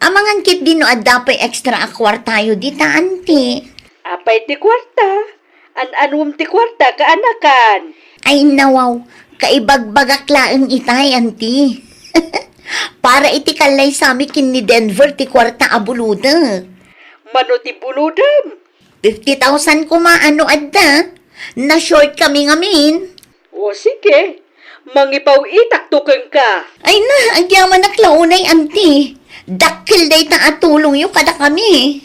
Amangan kit din no adapay extra akwar tayo dita, Auntie. Apay ti kwarta. Anum ti kwarta kaanakan. Ay nawaw, kaibagbagak laeng itay, Auntie. Para iti kalay sami kin ni Denver ti kwarta abuluda. Mano ti buludam. 50,000 kumaano adda. Na short kami ngamin. O sige. Mangipaw itak tukeng ka. Ay na, agyaman na klaunay, Auntie. Dakil day ta atulong yu kada kami.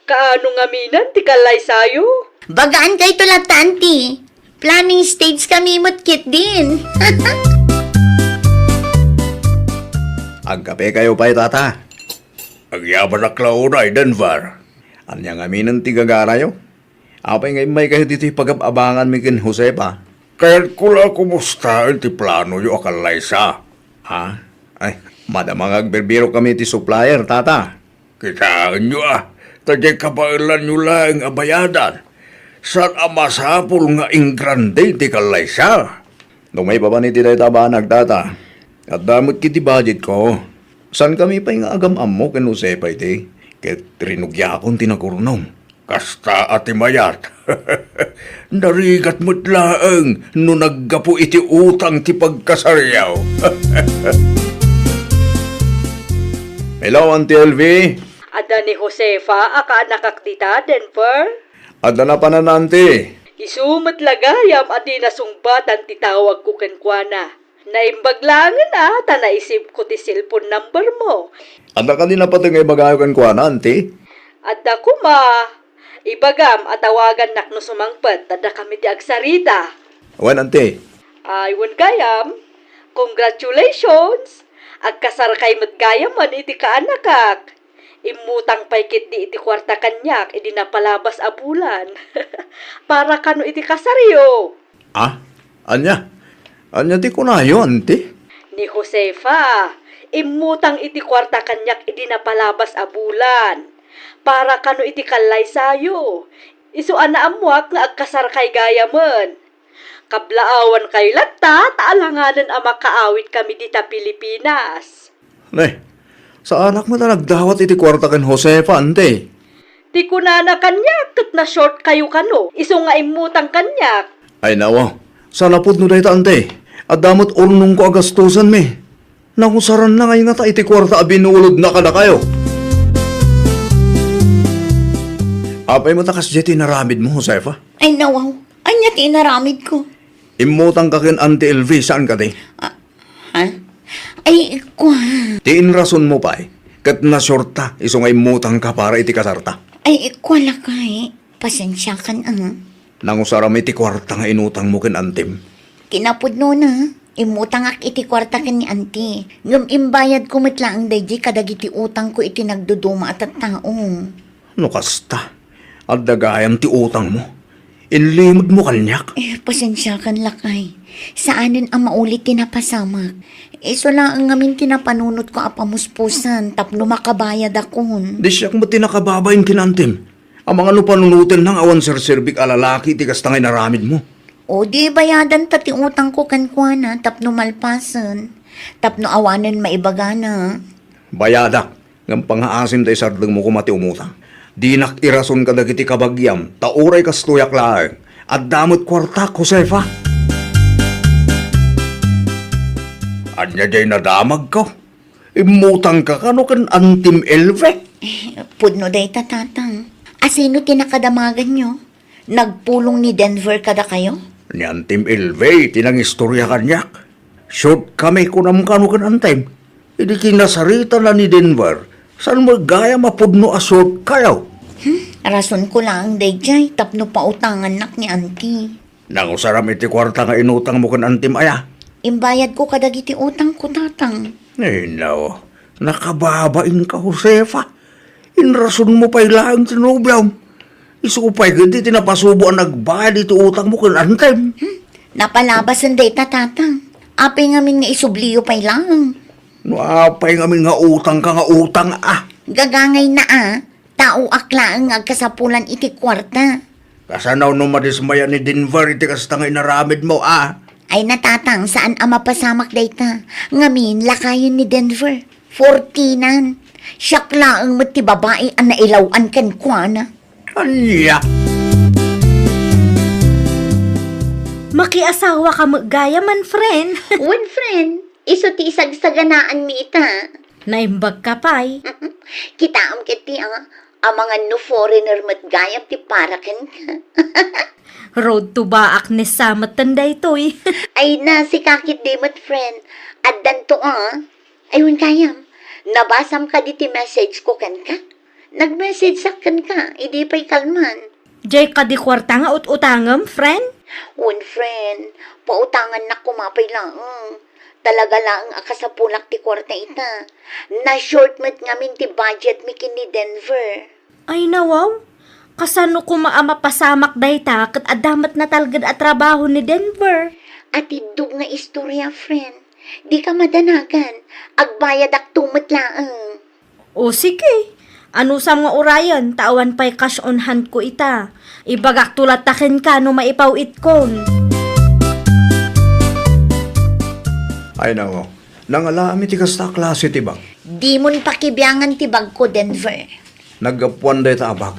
Kaano nga minan ti kalay sayo? Bagaan kay tulat, Auntie. Planning stage kami mutkit din. Agkape kayo pa'y tata. Agyaman na klaunay, Denver. Anya nga minan ti gagarayo. Apay ngay may kayo dito pag-abangan mi kin Josepa. Kaya't kula kumusta ti plano yu akalaysa. Ha? Ay, madamang agberbiro kami ti supplier, tata. Kitaan nyo Tadyay kabailan nyo lang abayadan. Saan amasapul nga ingrande ti kalaysa? Nung may papaniti tayo tabanag, tata. At damot kiti budget ko. San kami pa nga agam-am mo ken Josepa iti? Ket rinugyakon tinakurnom. Kasta ati mayat. Narigat mo't laeng no naggapu iti utang ti pagkasaryaw. Hello, Auntie Elvie. Ada ni Josefa, aka nakakdita, Denver. Ada na pananante. Isumat lagayam at inasumbatan ti tawag ko kenkwana. Naimbaglangan ta naisip ko ti cellphone number mo. Ada ka din na patungay bagayo kan kuha na, Auntie. Adda ko ma. Ibagam at tawagan nak no sumangpet, tada kami ti agsarita. Wen, Auntie. Aywan gayam. Congratulations! Agkasar kay matgayaman iti kaanakak. Imutang paykit di iti kwarta kanyak, idi napalabas a bulan. Para kano iti kasaryo. Anya? Anya di ko na yun, Auntie. Ni Josefa, imutang iti kwarta kanyak, idi napalabas a bulan. Para kano iti kalay sayo. Isuan na amuak nga agkasar kay gayaman. Kablaawan kay latta, taalanganan ang makaawit kami dita Pilipinas. Ne, sa anak mo na nagdawat iti kwarta kan Josefa, Auntie. Di ko na kanyak, kat na short kayo kano. Iso nga imutang kanyak. Ay nawa, sa lapod no dayta, Auntie. At damot urnong ko agastusan mi. Nakusaran na ngayon nga ta iti kwarta abinulod na kada kayo. Apay mo takas jeti naramid mo, Josefa? Ay nawaw, anya tinaramid ko. Imutang ka kin Auntie LV, saan ka di? Ha? Ay, kwan. Tiin rason mo pa kat nasorta, iso nga imutang ka para iti kasarta. Ay, kwala kay. Pasensya kan Nangusaram iti kwarta nga inutang mo kin Antim. Kinapudno na. Imutang ak iti kwarta kan ni auntie. Ngam imbayad ko mitlaang dayji kadag iti utang ko iti nagduduma at taong. No kasta, at dagayam ti utang mo. Inlimod mo kanyak. Pasensya kan lakay. Saanin ang maulit tinapasamak. Iso lang ang ngamin tinapanunot ko apamuspusan tapno makabayad akon. Di siya mo tinakababayin kin Antim. Ang mga panunutin ng awan sir-servik alalaki ti kastangay naramid mo. O di bayadan ta ti utang ko kankwana tapno malpasan. Tapno awanan maibagana. Bayadak, ng pangaasim tayo sardang mo kumati umutang. Di nakirason ka dagiti kabagyam, tauray kastuyak laeng, at damot kwarta, Josefa. Anya jay nadamag ko. Imutang ka kano kan Antim Elve. Pudno day tatatang. Asino tinakadamagan nyo? Nagpulong ni Denver kada kayo? Ni Antim Elve, tinang istorya kanyak. Short kami kunam kano kan Antim. Hindi kinasarita na ni Denver. Saan magaya mapudno a short kayo? Rason ko lang, Dayjay, tapno pa utangan nak ni auntie. Nangusaram iti kwarta nga inutang mo kan Antim aya. Imbayad ko kadag iti utang ko tatang. Eh, no. Nakababain ka, Josefa. Inrason mo pa'y laang tinubyaw. Isupay ka di tinapasubo ang nagbayad ito utang mo kan Antim. Napalabas ang day tatang. Apay ngamin nga isubliyo pa'y lang. No, apay ngamin nga utang ka nga utang ah. Gagangay na tao akla ang agkasapulan iti kwarta. Kasanaw no madismaya ni Denver iti kastangay naramid mo ah. Ay natatang saan ang mapasamak dayta. Ngamin lakayin ni Denver. 14 Siyak laang mati babae ang nailawan kan kwana. Anya. Makiasawa ka gaya man, friend. One friend, iso ti isagsaganaan mi ita. Naimbag ka pa'y. Kitaam kiti ang mga no foreigner matgayap ti parakan ka. Road to baak ni Samat tanday to'y. Ay na si kakit di mat friend. At danto ayun kayam. Nabasam ka di ti message ko kan ka. Nag-message sakan ka, idi pa'y kalman. Jay ka di kwarta nga ut-utangam, friend? One friend, pautangan na kumapay lang. Talaga lang akasapulak ti kwarta ita. Na-short mat ngamin ti budget mi kini Denver. Ay nawaw. Kasano ko maamapasamak dayta kat adamat na talgad at trabaho ni Denver. At idug nga istorya, friend. Di ka madanagan. Agbayad ak tumat laang. O sige. Ano sa mga orayan, tawan pa'y cash on hand ko ita. Ibagak tulatakin ka no maipawit kon. Ay nako. Nangalami ti kasta klase ti bang. Di mon pakibiyangan ti bag ko, Denver. Nagapuan day ta abag.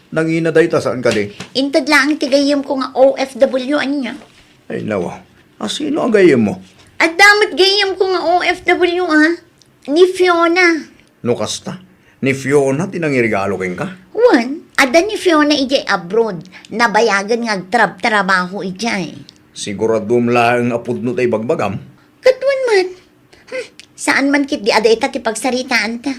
Nangina day ta saan ka di? Intad lang ti gayam ko nga OFW anya. Ay nawa. Sino ang gayem mo? At damat gayam ko nga OFW ni Fiona. No kasta. Ni Fiona tinangirigalo ken ka? One, ada ni Fiona ijay abroad. Nabayagan nga trabaho ijay. Siguradum lang apud no tay bagbagam. Katwan man. Saan man kit di ada ita ti pagsaritaan ta.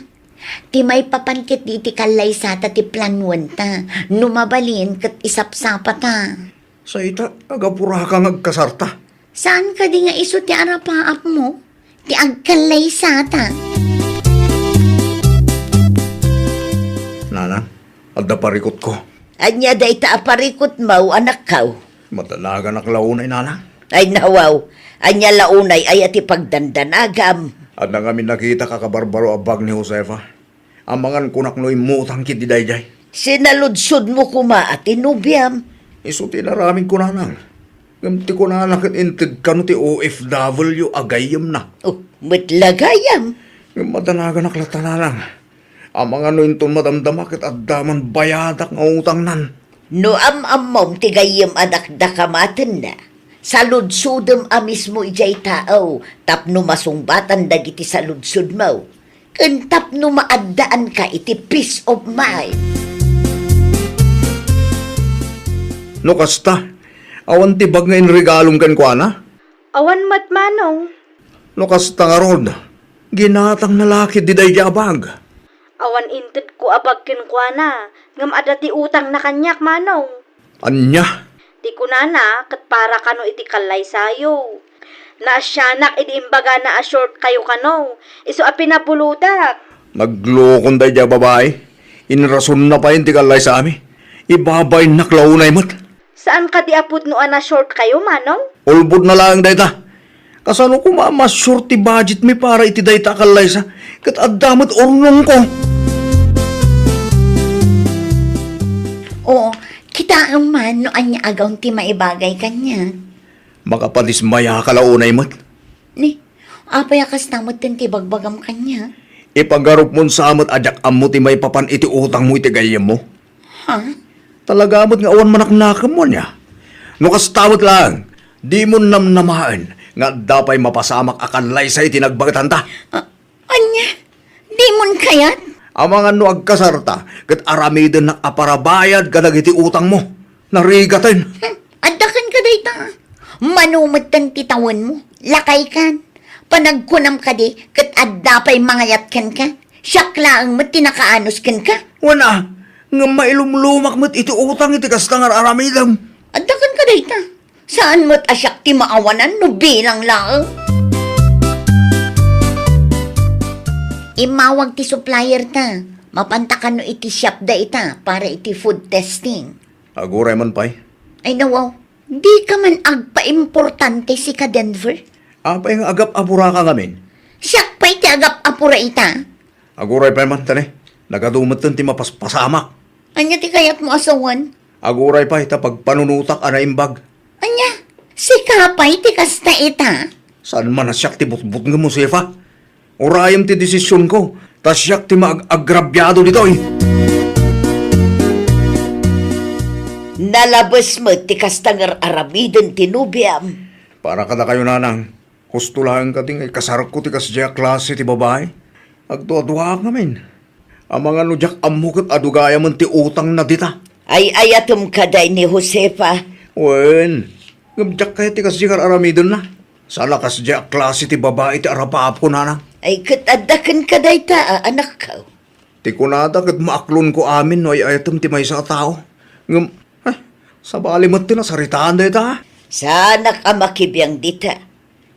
Ti may papankit di ti kalay sa ta ti planuan ta. Numabalin kat isapsapa ta. Sa ita, agapura ka ngagkasarta. Saan ka di nga iso ti arapaap mo? Ti agkalay sa ta. Nana, adda parikot ko. Anya da ita aparikot mo, anak kaw. Matalaga na klaunay, nana. Ay nawaw, anya launay ay ati pagdandanagam. At na kami nakita kakabarbaro abag ni Josefa. Amangan kunak no imutang kit di dayjay. Sinaludsod mo kuma at inubyam. Isuti na raming kunanang. Gamti ko na nakit intig kano ti OFW agayam na. Oh, matlagayam. Matalaga na klatananang. Amangan no inton madamdamakit at daman bayadak nga utang nan. No am-amom tigayam anak da kamaten na. Saludsudem amis mo ijay tao, tapno masungbatan dagiti saludsud mo. Ken tapno maaddaan ka iti peace of mind. No kasta, Awan tibag nga inregalong kan kwa na. Awan mat manong. Lukas tangarod. Ginatang nalaki di day jabag. Awan inted ko abag kinkwana. Ngam adati utang na kanyak manong. Anya? Di ko na kat para kano iti kalay sayo. Naasyanak iti imbaga na ashort kayo kano. Iso a pinapulutak. Naglokon day ja babae. Inrason na pa yun ti kalay sa ami. Ibabay naklaunay mat. Saan ka di apod no na short kayo manong? Ulbod na lang dayta. Kasano ko mas short ti budget mi para iti dayta kalay sa. Kat addamat ornong ko. Oo, kita ang man no anya agaw ti maibagay kanya. Makapadismaya kalaunay mat. Ni, apayakas namot ti bagbagam kanya. Ipagarup mon sa amat ajak ammo ti may papan iti utang mo iti gayem mo. Ha? Talaga amat nga awan manaknakam mo niya. No kastawat lang, di mo namnamaan nga dapay mapasamak akan laysay tinagbagatan ta. Anya, di mon kayat? Ang mga no agkasarta, kat aramidin na aparabayad kadag iti utang mo. Narigatan. Adakan ka dayta. Manumot tan titawan mo. Lakay kan. Panagkunam ka di, kat addapay mangayat kan ka. Siyaklaang mo tinakaanos kan ka. Wana, nga mailumlumak mo't iti utang iti kastangar aramidam. Adakan ka dayta. Saan mo't asyak ti maawanan no bilang lang? Imawag ti supplier ta. Mapantakan no iti shop da ita para iti food testing. Aguray man pay. Ay nawaw, di ka man agpa-importante si ka Denver. Apay nga agap apura ka ngamin. Siyak pa'y ti agap apura ita. Aguray pay man tane. Nagadumatan ti mapaspasamak. Anya ti kayat mo asawan? Aguray pay ta pagpanunutak anaimbag. Anya, si kapay ti kasta ita. Saan man nasyak ti butbut nga mo, Sefa? Urayam ti desisyon ko. Tasyak ti mag-agrabyado dito eh. Nalabas mo ti kastangar aramidon tinubiam. Para kada kayo nanang. Husto lang ka ting ay kasarap ko ti kasya klase ti babae. Agduwa-duwa ngamin. Ang mga nudyak amukot adugaya man ti utang na dita. Ay ayatom kaday ni Josefa. Wen, ngabdak kaya ti kasya aramidon na. Sana kasya klase ti babae ti arapap ko nanang. Ay katadakan kaday ta, anak ka. Ti kunada kat maaklon ko amin no ay ayatom ti may sa tao. Ngam, sa balimat ti nasaritaan da ita. Sana ka makibiyang dita.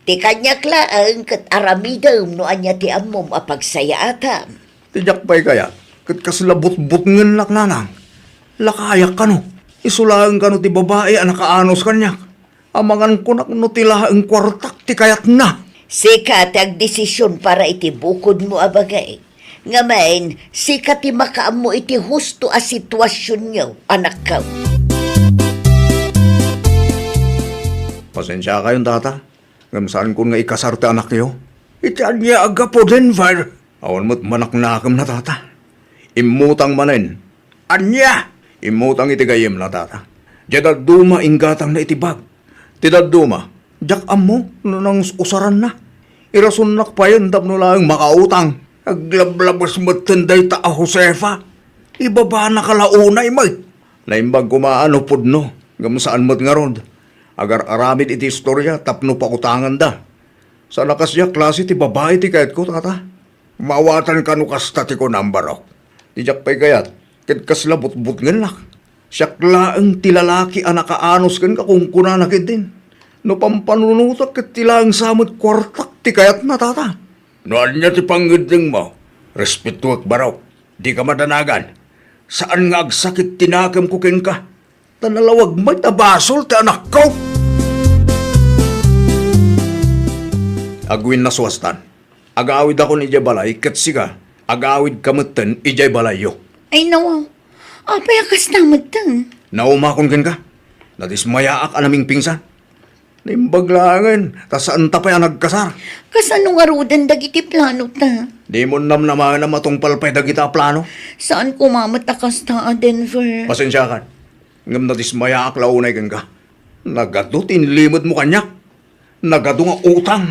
Ti kanya klaang kat aramidom no anya ti amom apagsaya atam. Tijak pa'y kaya, kat kaslabot-bot ngan lak nanang. Lakayak ka no, isulaan ka no ti babae ang nakaanos kanyak. Amangan ko no tilaang kwartak ti kayat na. Sikat ang desisyon para iti bukod mo abagay. Ngamain, sikat ti makaam mo iti husto a sitwasyon niyo, anak ka. Pasensya kayong tata. Ngam saan ko nga ikasarte anak niyo? Iti anya aga po Denver. Awan mo't manaknakam na tata. Imutang manen. Anya! Imutang iti gayem na tata. Diyadaduma inggatang na itibag. Tidaduma, jak amo nang usaran na. Irason pa yun tapno lang makautang. Aglablabas matenday ta a Josefa. Ibaba na kalaunay may. Naimbag kumaano pod no. Ngam saan mo't nga rod. Agar aramid iti istorya tapno pa utangan da. Sa nakasya klase ti babae ti kayat ko tata. Mawatan ka no kasta ti ko nambarok. Tijak pa'y kayat. Kat kaslabot-but nga nak. Siyaklaan ti lalaki ang nakaanos kan ka kung kunanakit din. No pampanunutak kat tilang samot kwartak ti kayat na tata. Noan niya ti panggiding mo. Respetuak barok. Di ka madanagan. Saan nga agsakit tinakam ko ken ka? Tanalawag may tabasol ti anak ko. Agwin na swastan. Agawid ako ni Ijay Balay, kat siga, agawid kamutan Ijay Balayo. Ay nawaw, apayakas namad tan. Naumakon ken ka? Nadismayaak anaming pingsan. Nimbaglangan, tas saan ta pa yan nagkasar? Kasano nga rudan dagiti plano ta? Di mo namnaman na matungpal pa'y dagita plano. Saan kumamatakas ta a Denver? Pasensya ka. Ngam nadismayaak launay ken ka. Nagado tinlimod mo kanyak. Nagado nga utang.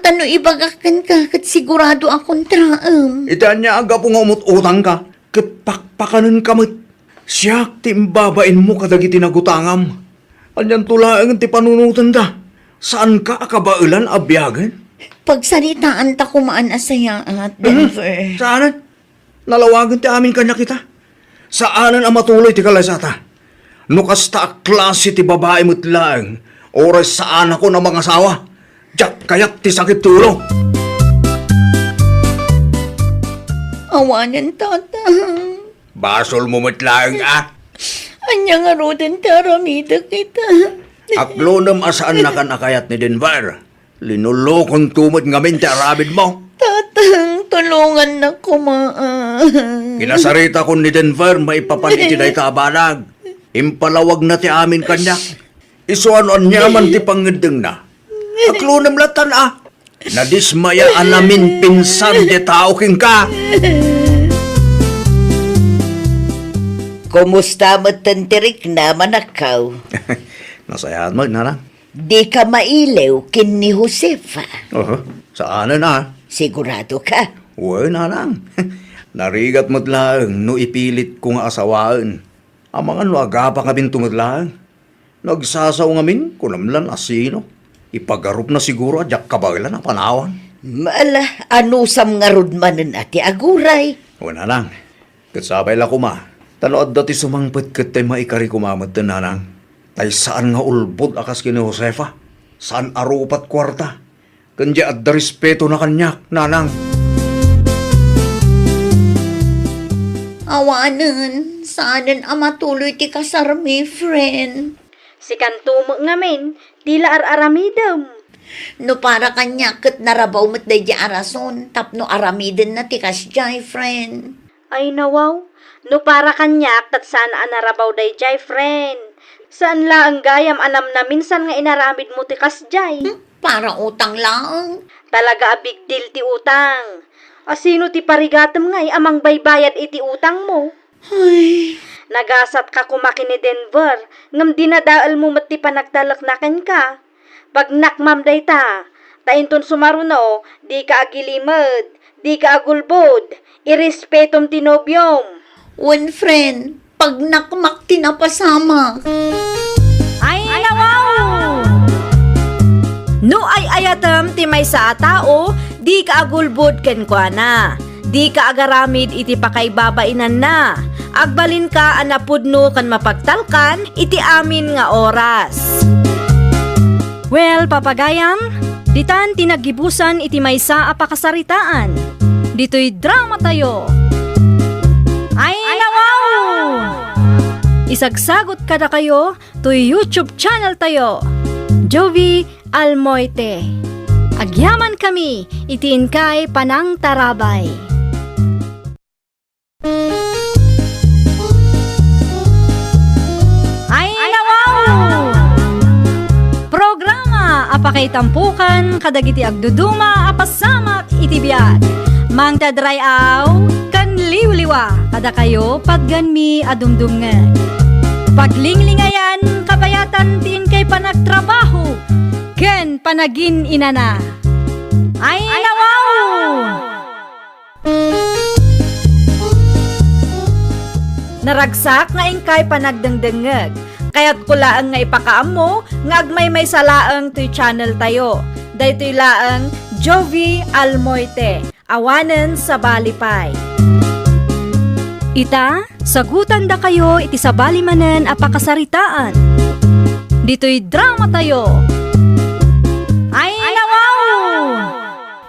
Tano ibagakan ka kat sigurado akong traam. Itan niya aga po nga umut-utang ka. Kat pakpakanan kamot. Siyak timbabain mo kadagiti nagutangam. Anyan tulaang ti panunutan da. Saan ka akabailan abyagan? Pagsalitaan ta kumaan asaya at Denver. Saanan? Nalawagan ti amin kanya kita. Saanan ang matuloy ti kalaysata? Nukasta a klase ti babae mo't lang. Oras saan ako ng mga asawa. Diyak kayat ti sakit ti ulo. Awanan tatang. Basol mo mo't lang Anya nga roden taramida kita. Aklo nam asaan na kanakayat ni Denver. Linulokon tumot ngamin ti arabid mo. Tatang, tulungan na kumaan. Kinasarita ko ni Denver, may papaniti na itabanag. Impalawag na ti amin kanya. Isuanon niya man ti pangedeng na. Aklo nam latan Nadismayaan namin pinsan di tao king ka. Kumusta mo tantirik na manakaw? Nasayahan mo, nana. Di ka mailew kin ni Josefa. Saan na? Sigurado ka? Uy, nanang. Narigat mo't lang, no ipilit ko nga asawaan. Ang mga no agapa kabin tungod lang. Nagsasaw ngamin, kunamlan asino. Ipagarup na siguro adyak kabaglan ang panawan. Maala, anusam nga rudmanan ati aguray. Uy, nanang. Katsabay la kuma. Tanood dati sumangpit kat tayo maikari kumamad na nanang. Tay saan nga ulbod akas kini Josefa? Saan arupat kwarta? Kanya at da respeto na kanyak, nanang. Awanan, saanan amatuloy ti kasarmi, friend. Si kantumo ngamin, tila ar-aramidam. No para kanya kat narabaw mo't day di arason, tapno aramiden na ti kasjay, friend. Ay nawaw, no para kanyak tat saan anarabaw day jay, friend. Saan la ang gayam anam na minsan nga inaramid mo ti kasjay. Para utang lang. Talaga a big deal ti utang. Asino ti parigatam ngay amang baybayad iti utang mo. Ay, Nagasat ka kumaki ni Denver, ngam dinadaal mo mat ti panagtalaknakan ka. Pag nakmam day ta, tainton sumaruno, di ka agilimad, di ka agulbod, irespetom tinobyom. one friend, pag nakmak tinapasama. Ay, nawaw! No ay ayatam ti may sa tao, di ka agulbod ken kwa na. Di ka agaramid iti pakaibabainan na. Agbalin ka anapudno kan mapagtalkan iti amin nga oras. Well, papagayam, ditan tinagibusan iti maysa a pakasaritaan. Dito'y drama tayo. Ay, nawaw! Isagsagot kada kayo to YouTube channel tayo. Jovi Almoite. Agyaman kami, itiin kay Panang Tarabay. Ay, nawaw! Programa apakay tampukan kadagiti agduduma apasamak iti biag. Mang tadrayaw kan liwliwa kada kayo pagganmi adumdumngeg. Paglinglingayan kabayatan tin kay panagtrabaho ken panagin inana. Ay, nawaw! Naragsak nga ingkay panagdengdengeg. Kaya't kulaang nga ipakaam mo, nga agmay may salaang to'y channel tayo. Daytoy laang Jovi Almoite, awanen sa balipay. Ita, sagutan da kayo iti sa balimanen a pakasaritaan. Dito'y drama tayo. Ay, nawaw!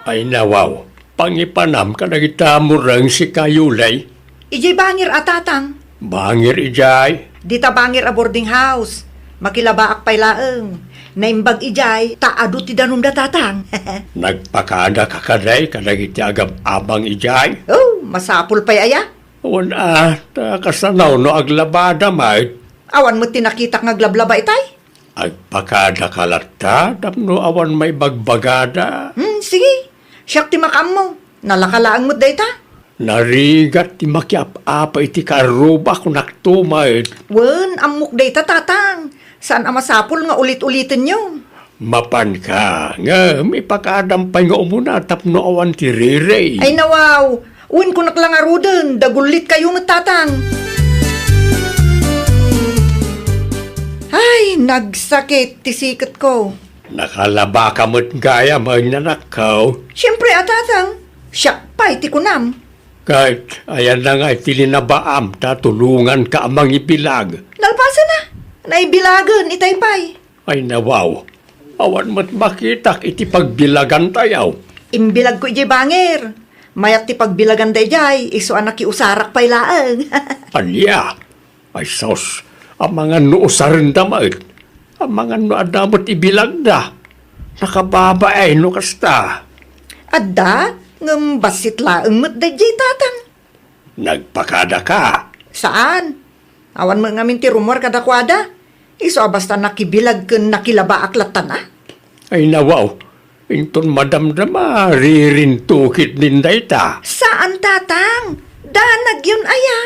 Ay nawaw, pangipanam ka nagitamurang si Kayulay. Ijay bangir atatang. Bangir ijay. Dita bangir a boarding house. Makilabaak pay laeng. Naimbag ijay, taado ti danum da tatang. Nagpakada ka kaday ka nagiti agam-abang ijay. Oh, masapul pay aya. Una, kasanaw no aglabada may. Awan mo tinakitak nga glablaba itay. Agpakada kalata, tapno awan may bagbagada. Sige. Siyak ti makam mo. Nalakalaang mo dayta. Narigat ti makiap-apa iti karuba kung naktumay. Wen, amok dayta tatang. Saan ang masapul nga ulit-ulitin nyo? Mapan ka, nga may pakadampay nga umuna tapno awan ti rirey. Ay nawaw. Wen ko naklangaruden. Dagulit kayo matatang. Ay, nagsakit ti sikat ko. Nakalaba ka mo't gaya magnanakaw. Siyempre, atatang, siyak pa iti kunam. Kahit ayan na nga itilinabaam, tatulungan ka amang ipilag. Nalpasan na, naibilagan itay pay. Ay nawaw, awan mo't makitak iti pagbilagan tayaw. Imbilag ko ijay banger. Mayat ti pagbilagan day jay, iso anak usarak pay laang. Anya, ay sos, ang mga nuusarin damait, ang mga nuadamot ibilag da. Nakababa ay no kasta. Adda, ngem basit laang mo't day jay tatang. Nagpakada ka. Saan? Awan mo ngamin ti rumor kadakwada. Iso basta nakibilag ken nakilaba aklatan na. Ay nawaw, inton madamdama, ririntukit ninday ta. Saan tatang? Danag yun aya.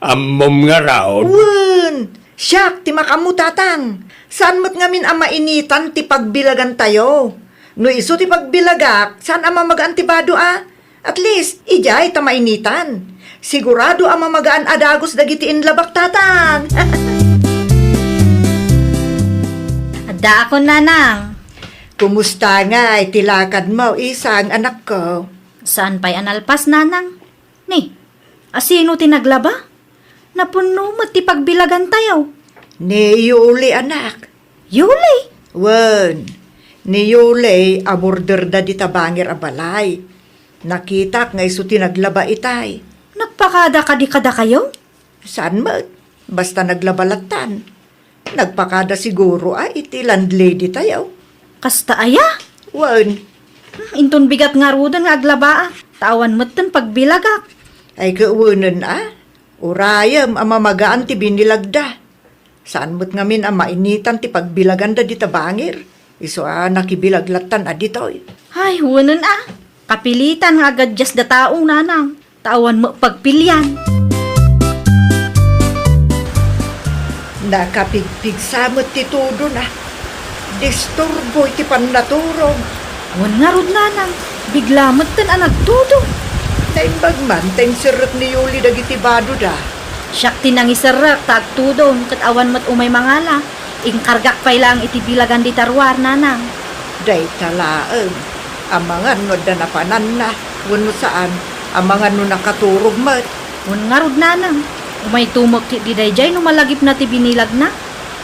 Ammom nga raon. Wen, siyak ti makamu tatang. Saan mo't ngamin ang mainitan ti pagbilagan tayo? No iso ti pagbilagak, saan ang mamag-antibado At least, ijay ta mainitan. Sigurado ang mamagaan adagos dagiti inlabak tatang. Adda ako, nanang. Kumusta nga itilakad mo isang anak ko? Saan pa'y analpas, nanang? Ni, asino tinaglaba? Napuno mo ti pagbilagan tayo. Ni Yuli anak. Yuli! Wen, ni Yuli aborder da di tabangir abalay. Nakita nga iso tinaglaba itay. Nagpakada ka di kada kayo? Saan mo? Basta naglabalatan. Nagpakada siguro iti landlady tayo. Kasta aya? Wen, Inton bigat nga rudan nga aglaba. Tawan mo't ten pagbilagak. ay kauunan Urayam ang mamagaan ti binilagda. Saan mo't ngamin ang mainitan ti pagbilagan da di tabangir. Iso nakibilaglatan ditoy. Ay, huwanan Kapilitan nga agad just da taong, nanang. Tawan mo pagpilyan. Nakapigpig samot ti tudo na. Disturbo iti pannaturog. Huwan nga rod, nanang. Bigla mo't ten nagtudo. Naimbag man, tayong sirap ni Yuli dagiti bado da. Siyak tinangisarak, tagtudon, kat awan mo't umay mangala. Ingkargak pa'y lang iti bilagan di tarwar, nanang. Day talaang. Ang mga no da napanan na. Wano saan, ang mga no nakaturog mat. Huwan nga rod, nanang. Umay tumok ti di dayjay no malagip na ti binilag na.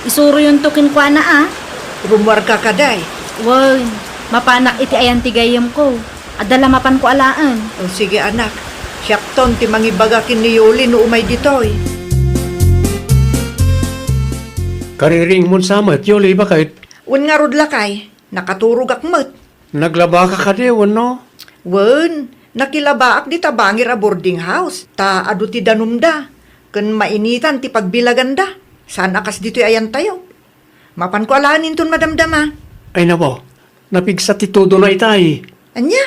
Isuro yung tukin kwa na Rumwar ka kaday. Wan, mapanak iti ayan ti gayam ko. Adala mapan ko alaan. O sige anak, siyakton ti mangibagakin ni Yuli no umay ditoy. Kariring mo samat, Yoli, bakit? Un nga rod lakay, nakaturog akmat. Naglaba ka kadewan, no? Wen, nakilabaak di tabangir a boarding house. Ta adu ti danumda. Ken mainitan ti pagbilaganda. Saan akas dito'y ayan tayo? Mapan ko alanin ton madamdama. Ay nawaw, napigsa ti todo na itay. Anya?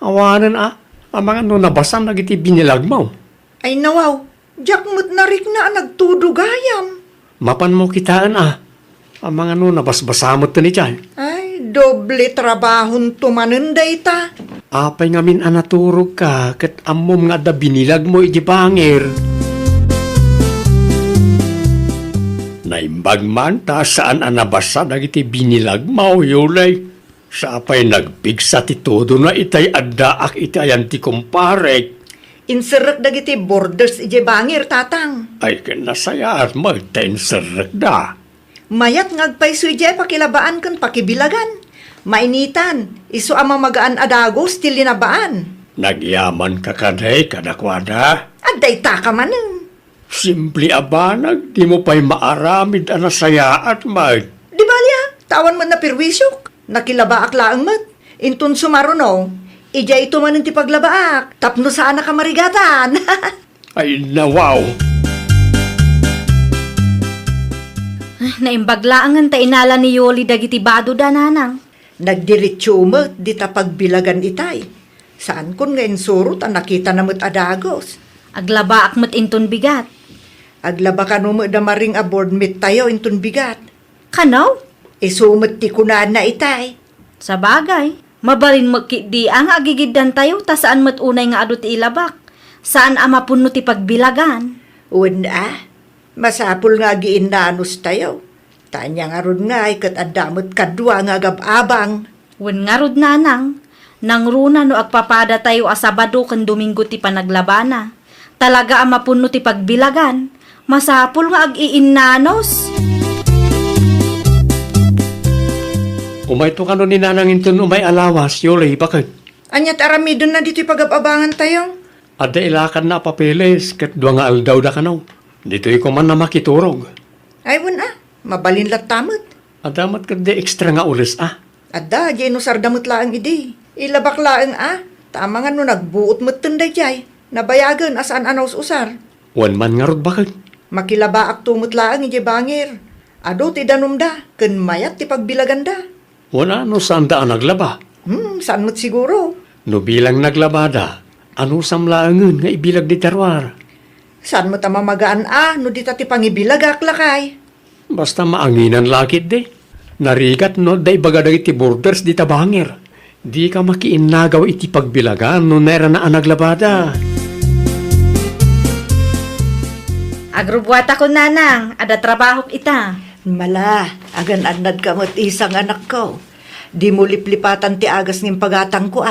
Awanan ang mga nabasan na iti binilag mo. Ay nawaw, jakmut na rik na nagtudugayam. Mapan mo kitaan ang mga nabasbasamot ni Chay. Ay, doble trabahon tumanunday ta. Apay ngamin anaturog ka, kat amom nga da binilag mo iti bangir. Naimbag man ta saan anabasa dagiti binilag mo, Yulay. Sa apay nagpigsa ti todo na itay addaak iti ayan ti kumpare. Inserek dagiti borders ije bangir tatang. Ay kinasaya at magtenserek da. Mayat ngagpay suje pakilabaan kan pakibilagan. Mainitan, iso ang mamagaan adagos ti linabaan. Nagyaman ka kaday kadakwada. Aday ta ka manen. Simple abanag, di mo pa'y maaramid anasaya at mag. Di balya, tawan mo na pirwisyok. Nakilabaak laang mat. Intun sumaruno, ija ito man ti paglabaak. Tapno saan na kamarigatan. Ay nawaw. Naimbaglaangan ta inala ni Yoli dagiti bado da, nanang. Nagdiritsyo mat di ta pagbilagan itay. Saan kun ngayon surot ang nakita na mat adagos. Aglaba akmat inton bigat. Aglaba ka no da maring aboard mit tayo intun bigat. Kanaw? Isumot ti kunaan na itay. Sa bagay, mabalin magkidi ang agigiddan tayo ta saan mat unay nga adu ti ilabak. Saan ama puno ti pagbilagan. Masapul nga giindanos tayo. Tanya nga ron nga, kat adamot kadwa nga gababang. Wen nga rod nanang, nang runa no agpapada tayo a Sabado ken Domingo ti panaglabana. Talaga ang mapuno ti pagbilagan, masapul nga ag-iinnanos. Umay to kano ni nanang inton umay alawas, yolay, bakit? Anyat aramidon na dito'y pagababangan tayo. Ada ilakan na papeles, kat dua nga aldaw da kanaw. Dito'y ko man na makiturog. Ay, wala. Mabalinlat tamot. Adamat ka de extra nga ulis, Adda, jay no sardamot laang idi. Ilabak laang Tama nga no nagbuot mo't tunday jay. Nabayagan asaan anaws usar. Wan man nga rod, bakit? Makilaba ak tumot laang ije bangir. Ado ti danumda, ken mayat ti pagbilaganda. Wala no saan daan naglaba. Saan mo't siguro? No bilang naglabada, ano samlaangan nga ibilag di terwar. Saan mo tamamagaan no di ti pangibilagak lakay. Basta maanginan lakit de. Narigat no day bagadag iti borders di tabangir. Di ka makiinagaw iti pagbilagan no nera na naglabada. Agrubwata ko nanang, ada trabaho ita. Mala, agan anad ka mo't isang anak ko. Di mo liplipatan ti agas ng pagatang ko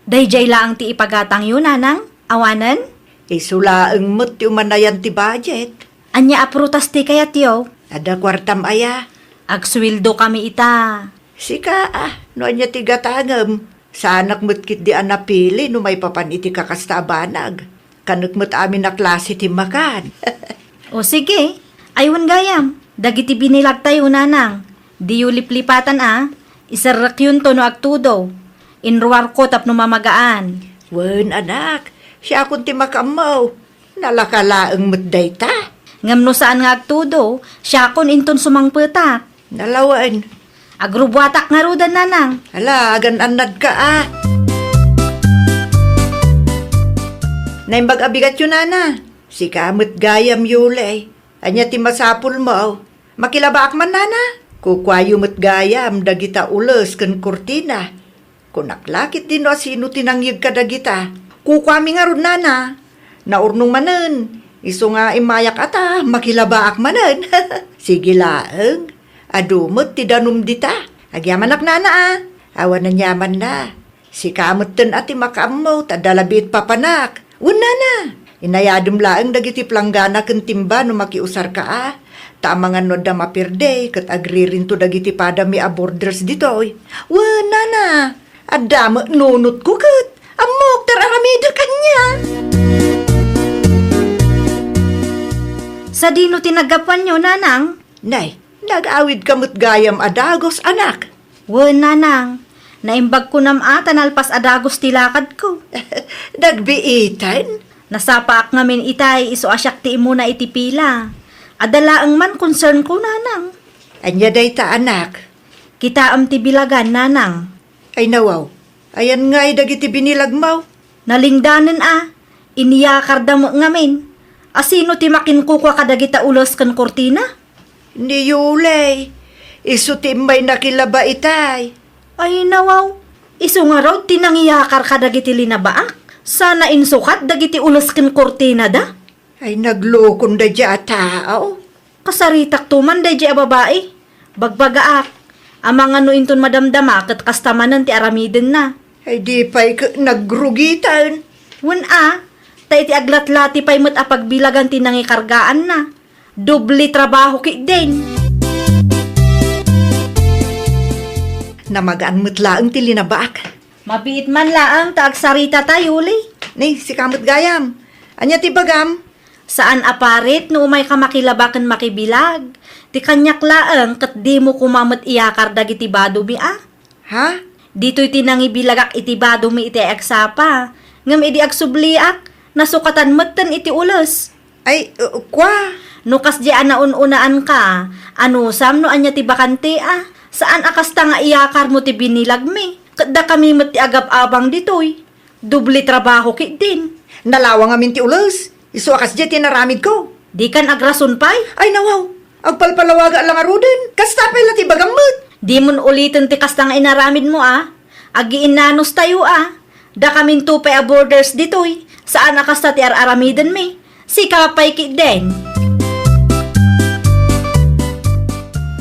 Dayjay laang ti ipagatang yun nanang, awanan? Isulaang mo't ti umanayan ti budget. Anya aprutas ti kayat yo. Ada kwartam aya. Agswildo kami ita. Sika no anya ti gatangam. Sa anak mo't kit di anapili no may papan iti kakastabanag. Kanuk mo't amin na klase ti makan. O sige, aywan gayam. Dagiti binilag tayo nanang. Di yu liplipatan Isarak yun to no agtudo. Inruar ko tap no mamagaan. Wen anak, siya akong ti makamaw. Nalakalaang mo't dayta. Ngam no saan nga agtudo, siya kon inton sumangpetak. Nalawan. Agrubwatak nga rudan nanang. Hala, agan anad ka Naimbag abigat yun, nana. Si kamot gayam yulay. Anya ti masapul mo. Makilabaak man, nana. Kukwayo mo't gayam dagita ulos ken kurtina. Kunaklakit din no sino tinangyig ka dagita. Kukwami nga ron, nana. Naurnong manen. Iso nga imayak makilabaak manen. Sige laeng. Adumot ti danum dita. Agyaman ak nana Awan na nyaman na. Si kamot ten ati makamaw tadalabit papanak. Una na. Inayadum laeng dagiti planggana ken timba no makiusar ka Tamangan no da mapirde ket agririn to dagiti padami a borders ditoy. Wena na. Adama nunot ko ket. Amok tararamida kanya. Sa dino tinagapan nyo nanang? Nay, nag-awid kamot gayam adagos anak. Wen nanang, naimbag ko nam tanalpas adagos tilakad ko. Nagbiitan? Nasapaak ngamin itay iso asyak ti imo na itipila. Adalaang man concern ko nanang. Anya day ta anak. Kita am ti bilagan nanang. Ay nawaw. Ayan nga dagiti binilagmaw. Nalingdanen iniyakar damo ngamin. Asino ti makinkukwa kadagita ulos kan kortina? Ni Yulay. Isu ti may nakilaba itay. Ay nawaw, iso nga raw tinangiyakar kadagiti linabaak. Sana insukat dagiti ulos kan kortina da? Ay naglokon da dya tao. Kasaritak tuman da dya babae. Bagbagaak. Amang ano inton madamdama kat kastamanan ti aramiden na. Ay di pa'y nagrugitan. Wen tayo ti aglatlati pa'y mo't apagbilagan ti nangikargaan na. Dubli trabaho ki din. Namagaan mo't laang ti linabaak. Mabiit man laang taagsarita tayo, li. Ni, si kamot gayam. Anya ti bagam? Saan aparit no umay ka makilabakan makibilag? Ti kanyak laang kat di mo kumamot iyakar dagiti badumi Ha? Dito'y tinangibilagak iti badumi iti agsapa. Ngam iti agsubliak, nasukatan mo't iti ulos. Ay, kwa? No kas di anaun-unaan ka, ano sam no anya ti bakante Saan akas ta nga iyakar mo ti binilag mi? Kadda kami mo't ti agap-abang ditoy. Dubli trabaho ki din. Nalawang amin ti ulos. Isu akas di tinaramid ko. Di kan agrason pay? Ay nawaw. Agpalpalawaga lang aruden. Kastapay la ti bagamot. Di mon ulitin ti kasta nga inaramid mo Agiin nanos tayo Da kamin tupay a borders ditoy. Saan akas ta ti aramiden mi? Si kapay ki din.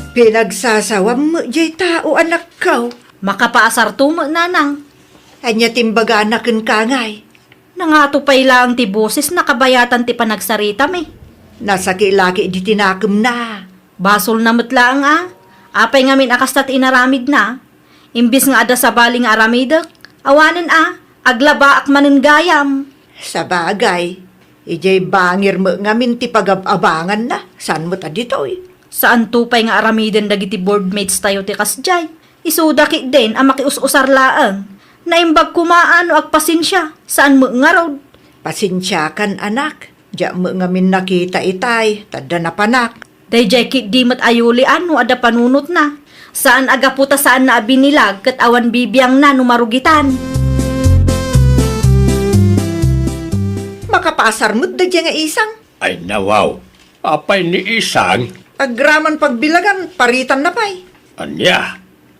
Pinagsasawam mo, jay tao anak ko. Makapaasar tumo nanang. Anya timbaga anakin kangay. Nangatupay lang ti boses nakabayatan ti panagsarita mi. Nasa kilaki di tinakem na. Basol na mutlaang Apay ngamin akastat inaramid na. Imbis nga ada sa baling aramidek. Awanan aglaba ak manen gayam. Sa bagay, ijay bangir mo ngamin ti pag-abangan na. Saan mo ta dito eh? Saan tupay nga aramiden dagiti boardmates tayo ti kasjay. Isudaki din ang makius-usar laang. Naimbag kumaan o agpasinsya. Saan mo nga road? Pasensya kan anak. Diya mo ngamin nakita itay. Tada na panak. Dayjay kit di mat ayulian no ada panunot na. Saan agaputa saan na abinilag kat awan bibiyang na numarugitan. Makapasar mo't da diya nga isang. Ay nawaw, apay ni isang, Agraman pagbilagan, paritan na pay. anya,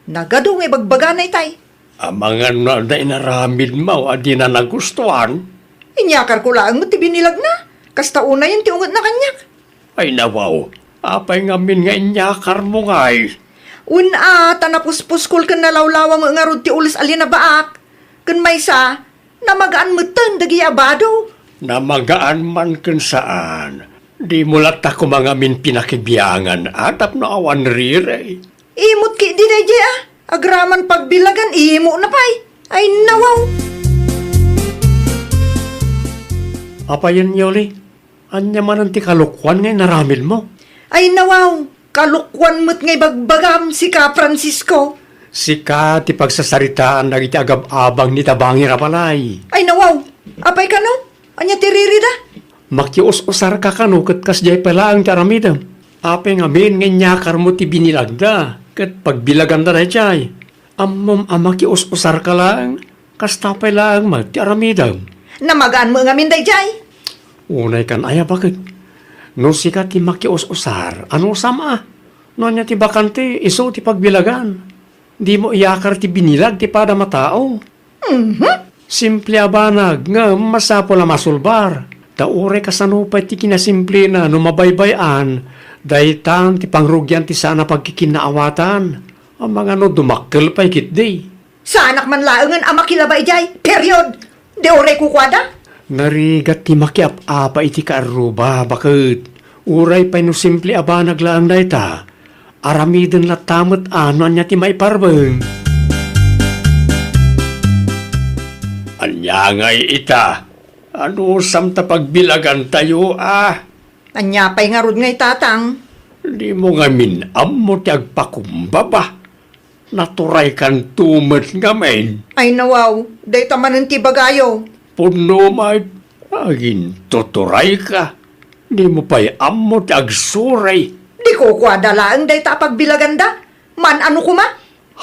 Nagadong ibagbaga na itay. amangan na inaramid mo, adi na nagustuhan. Inyakar ko lang mo ti binilag na. Kasta una yun ti ungot na kanyak. Ay nawaw, apay ngamin nga inyakar mo ngay. Tanapuspus kul kan nalawlawa mo nga rod ti ulis alin na baak. Kan may sa, namagaan mo tan dagi abado. Namagaan man kun saan. Di mo lata ko mga min pinakibiyangan atap no awan rire. Imot ki di na diya. Agraman pagbilagan, imo na pay. Ay nawaw. Apayan Yoli, anya man ang ti kalukwan ngay naramid mo. Ay nawaw. Kalukwan mo't ngay bagbagam si Ka Francisco. Sika ti pagsasaritaan na iti agab-abang ni tabangi rapalay. Ay nawaw. Apay ka no? Anya tiririda? Makius-usar ka kanukot kas jay pala ang taramidam. Apay ngamin nga nyakar mo ti binilagda. Kat pagbilagan da jay. Amom makius-usar ka lang. Kas tapay lang mag ti aramidam. Namagaan mo nga minday jay. Unay kan aya bakit? No sika ti makius-usar. Ano sama? No nya ti bakante iso ti pagbilagan. Di mo iyakar ti binilag ti pada matao. Simple abanag nga masapo la masulbar. Taure kasanupay ti kinasimple na numabaybayan. Daytan ti pangrugyan ti sana pagkikinaawatan. Ang mga no dumakkel pa'y kitdi. Sa anak man laengan ama kilabay jay. Period. De ore kukwada. Narigat ti makiap-apa iti kaaruba. Bakit? Uray pa'y no simple abanag lang na ita. Aramiden la tamot ano anya ti maiparbeng. Anya ngay ita. Ano samta pagbilagan tayo Anya pay nga rod ngay tatang. Di mo nga minam mo ti agpakumbaba. Naturay kan tumet nga men. Ay nawaw. Day tamanan ti bagayo. Puno may agin tuturay ka. Di mo pa'y amo ti agsuray. Di ko kwada laeng day ta pagbilaganda. Man ano kuma?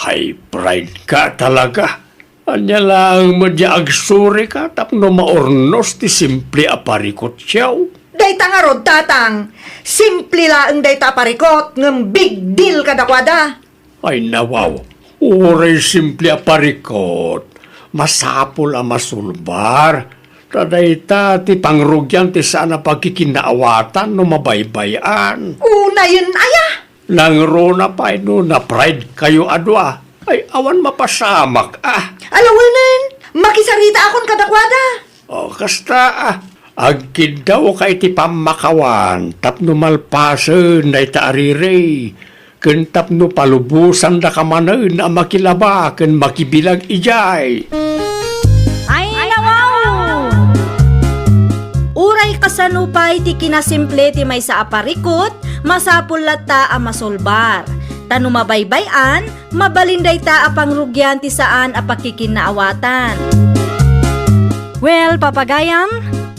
High pride ka talaga. Anya lang mo di agsuri ka tapno maornos ti simple aparikot siyaw. Day ta nga rod tatang. Simple laeng day ta parikot. Ngem big deal kada kwada. Ay nawaw, uray simple aparikot. Masapol ang masulbar. Tadayta ti pangrugyan ti sana pagkikinaawatan no mabaybayan. Una yun aya. Langro na pa no na pride kayo adwa. Ay awan mapasamak Alawanan. Makisarita akon kada kwada. O kasta agkid daw kay ti pamakawan tapno malpasen na itaarire. Ken tapno palubusan da kamanen na makilaba ken makibilag ijay. Ay nawaw! Uray kasanupay ti kinasimple ti may sa aparikot, masapul lata a masolbar. Tanu mabaybayan, mabalinday ta a pangrugyan ti saan a pakikinaawatan. Well, papagayam,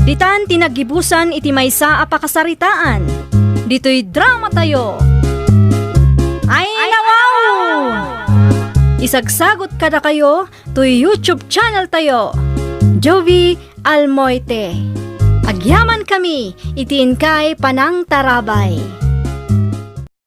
ditan tinagibusan iti may sa a pakasaritaan. Dito'y drama tayo. Ay nawaw! Isagsagot kada kayo to YouTube channel tayo. Jovi Almoite. Agyaman kami, itiin kay Panang Tarabay.